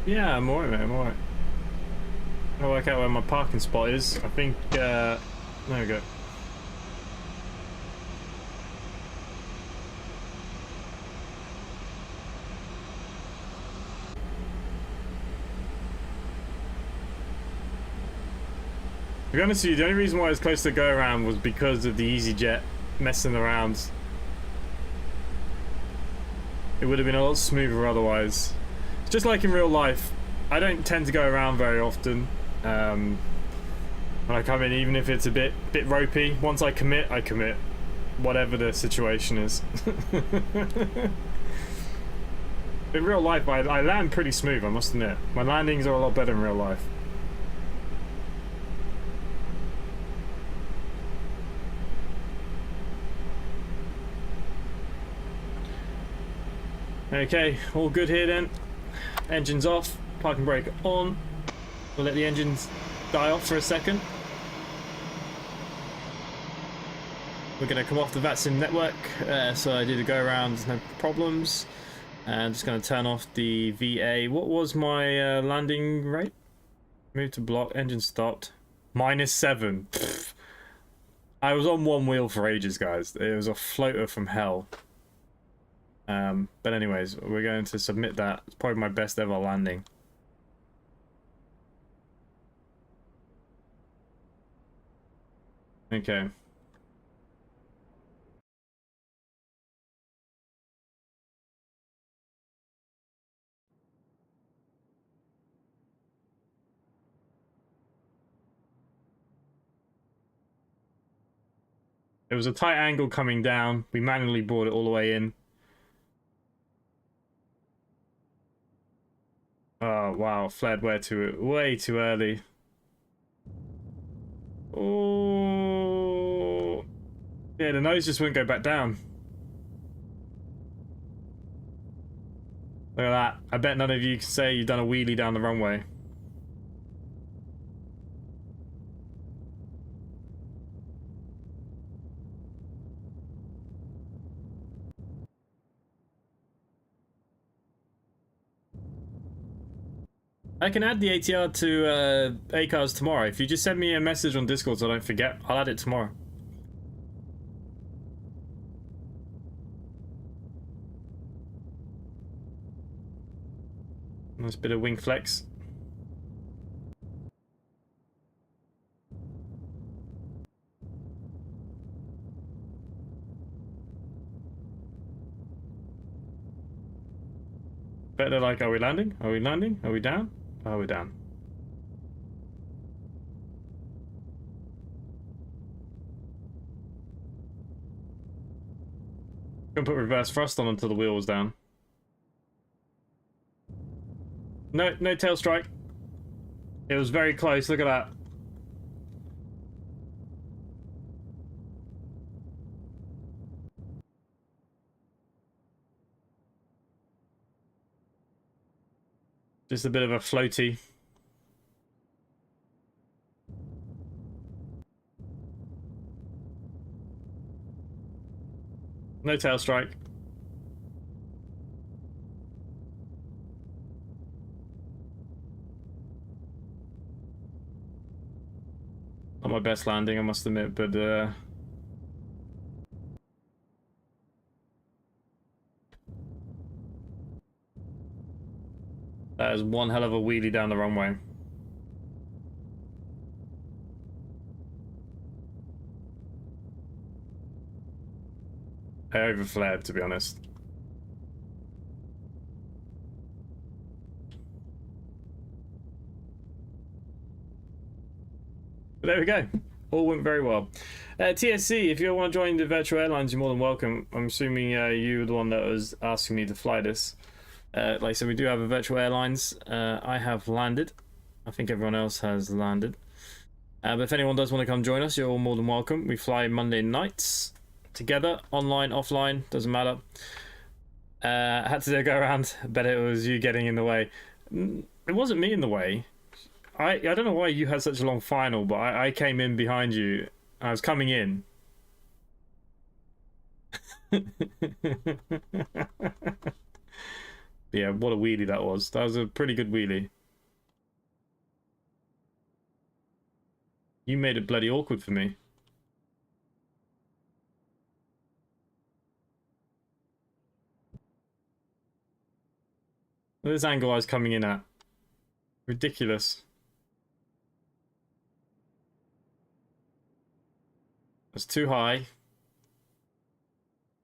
Yeah, I'm alright, mate, I'm alright. I'll work out where my parking spot is. I think, there we go. To be honest with you, the only reason why I was close to go around was because of the EasyJet messing around. It would have been a lot smoother otherwise. It's just like in real life, I don't tend to go around very often. When I come in, even if it's a bit ropey, once I commit, whatever the situation is. In real life, I land pretty smooth, I must admit. My landings are a lot better in real life. Okay, all good here then. Engines off, parking brake on. We'll let the engines die off for a second. We're going to come off the Vatsim network, so I did a go around, no problems. And just going to turn off the VA. What was my landing rate? Move to block, engine stopped. -7. Pfft. I was on one wheel for ages, guys. It was a floater from hell. But anyways, we're going to submit that. It's probably my best ever landing. Okay. It was a tight angle coming down. We manually brought it all the way in. Oh wow, flared way too early. Oh yeah, the nose just wouldn't go back down. Look at that. I bet none of you can say you've done a wheelie down the runway. I can add the ATR to ACARS tomorrow. If you just send me a message on Discord so I don't forget, I'll add it tomorrow. Nice bit of wing flex. Better like, are we landing? Are we landing? Are we down? Oh, we're down. Gonna put reverse thrust on until the wheel was down. No tail strike. It was very close, look at that. Just a bit of a floaty. No tail strike. Not my best landing, I must admit, but that is one hell of a wheelie down the runway. I overflared, to be honest. But there we go. All went very well. TSC, if you want to join the virtual airlines, you're more than welcome. I'm assuming you were the one that was asking me to fly this. Like I said, we do have a virtual airlines. I have landed. I think everyone else has landed. But if anyone does want to come join us, you're all more than welcome. We fly Monday nights together, online, offline, doesn't matter. Had to go around. I bet it was you getting in the way. It wasn't me in the way. I don't know why you had such a long final, but I came in behind you. I was coming in. Yeah, what a wheelie that was. That was a pretty good wheelie. You made it bloody awkward for me. Look at this angle I was coming in at. Ridiculous. That's too high.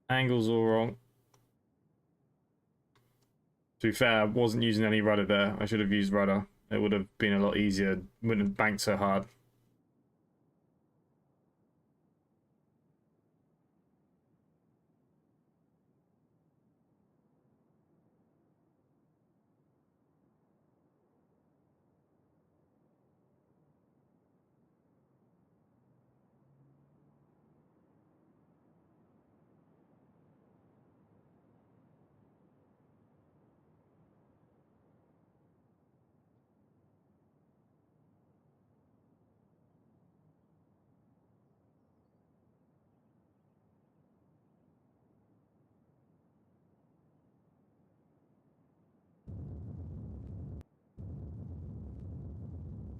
Angle's all wrong. To be fair, I wasn't using any rudder there. I should have used rudder. It would have been a lot easier. Wouldn't have banked so hard.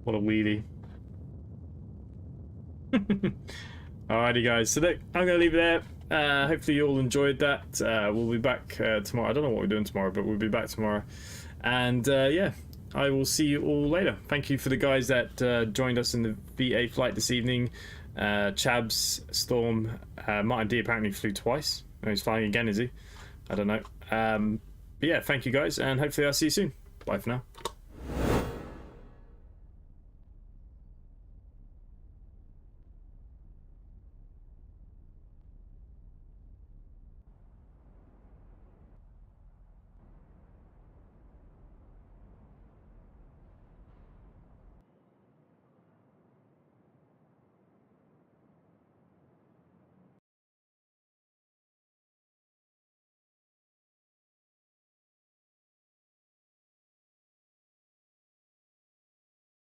What a wheelie. Alrighty guys, so look, I'm going to leave it there. Hopefully you all enjoyed that. We'll be back tomorrow. I don't know what we're doing tomorrow, but we'll be back tomorrow. And yeah, I will see you all later. Thank you for the guys that joined us in the VA flight this evening. Chabs, Storm, Martin D apparently flew twice. Oh, he's flying again, is he? I don't know. But yeah, thank you guys, and hopefully I'll see you soon. Bye for now.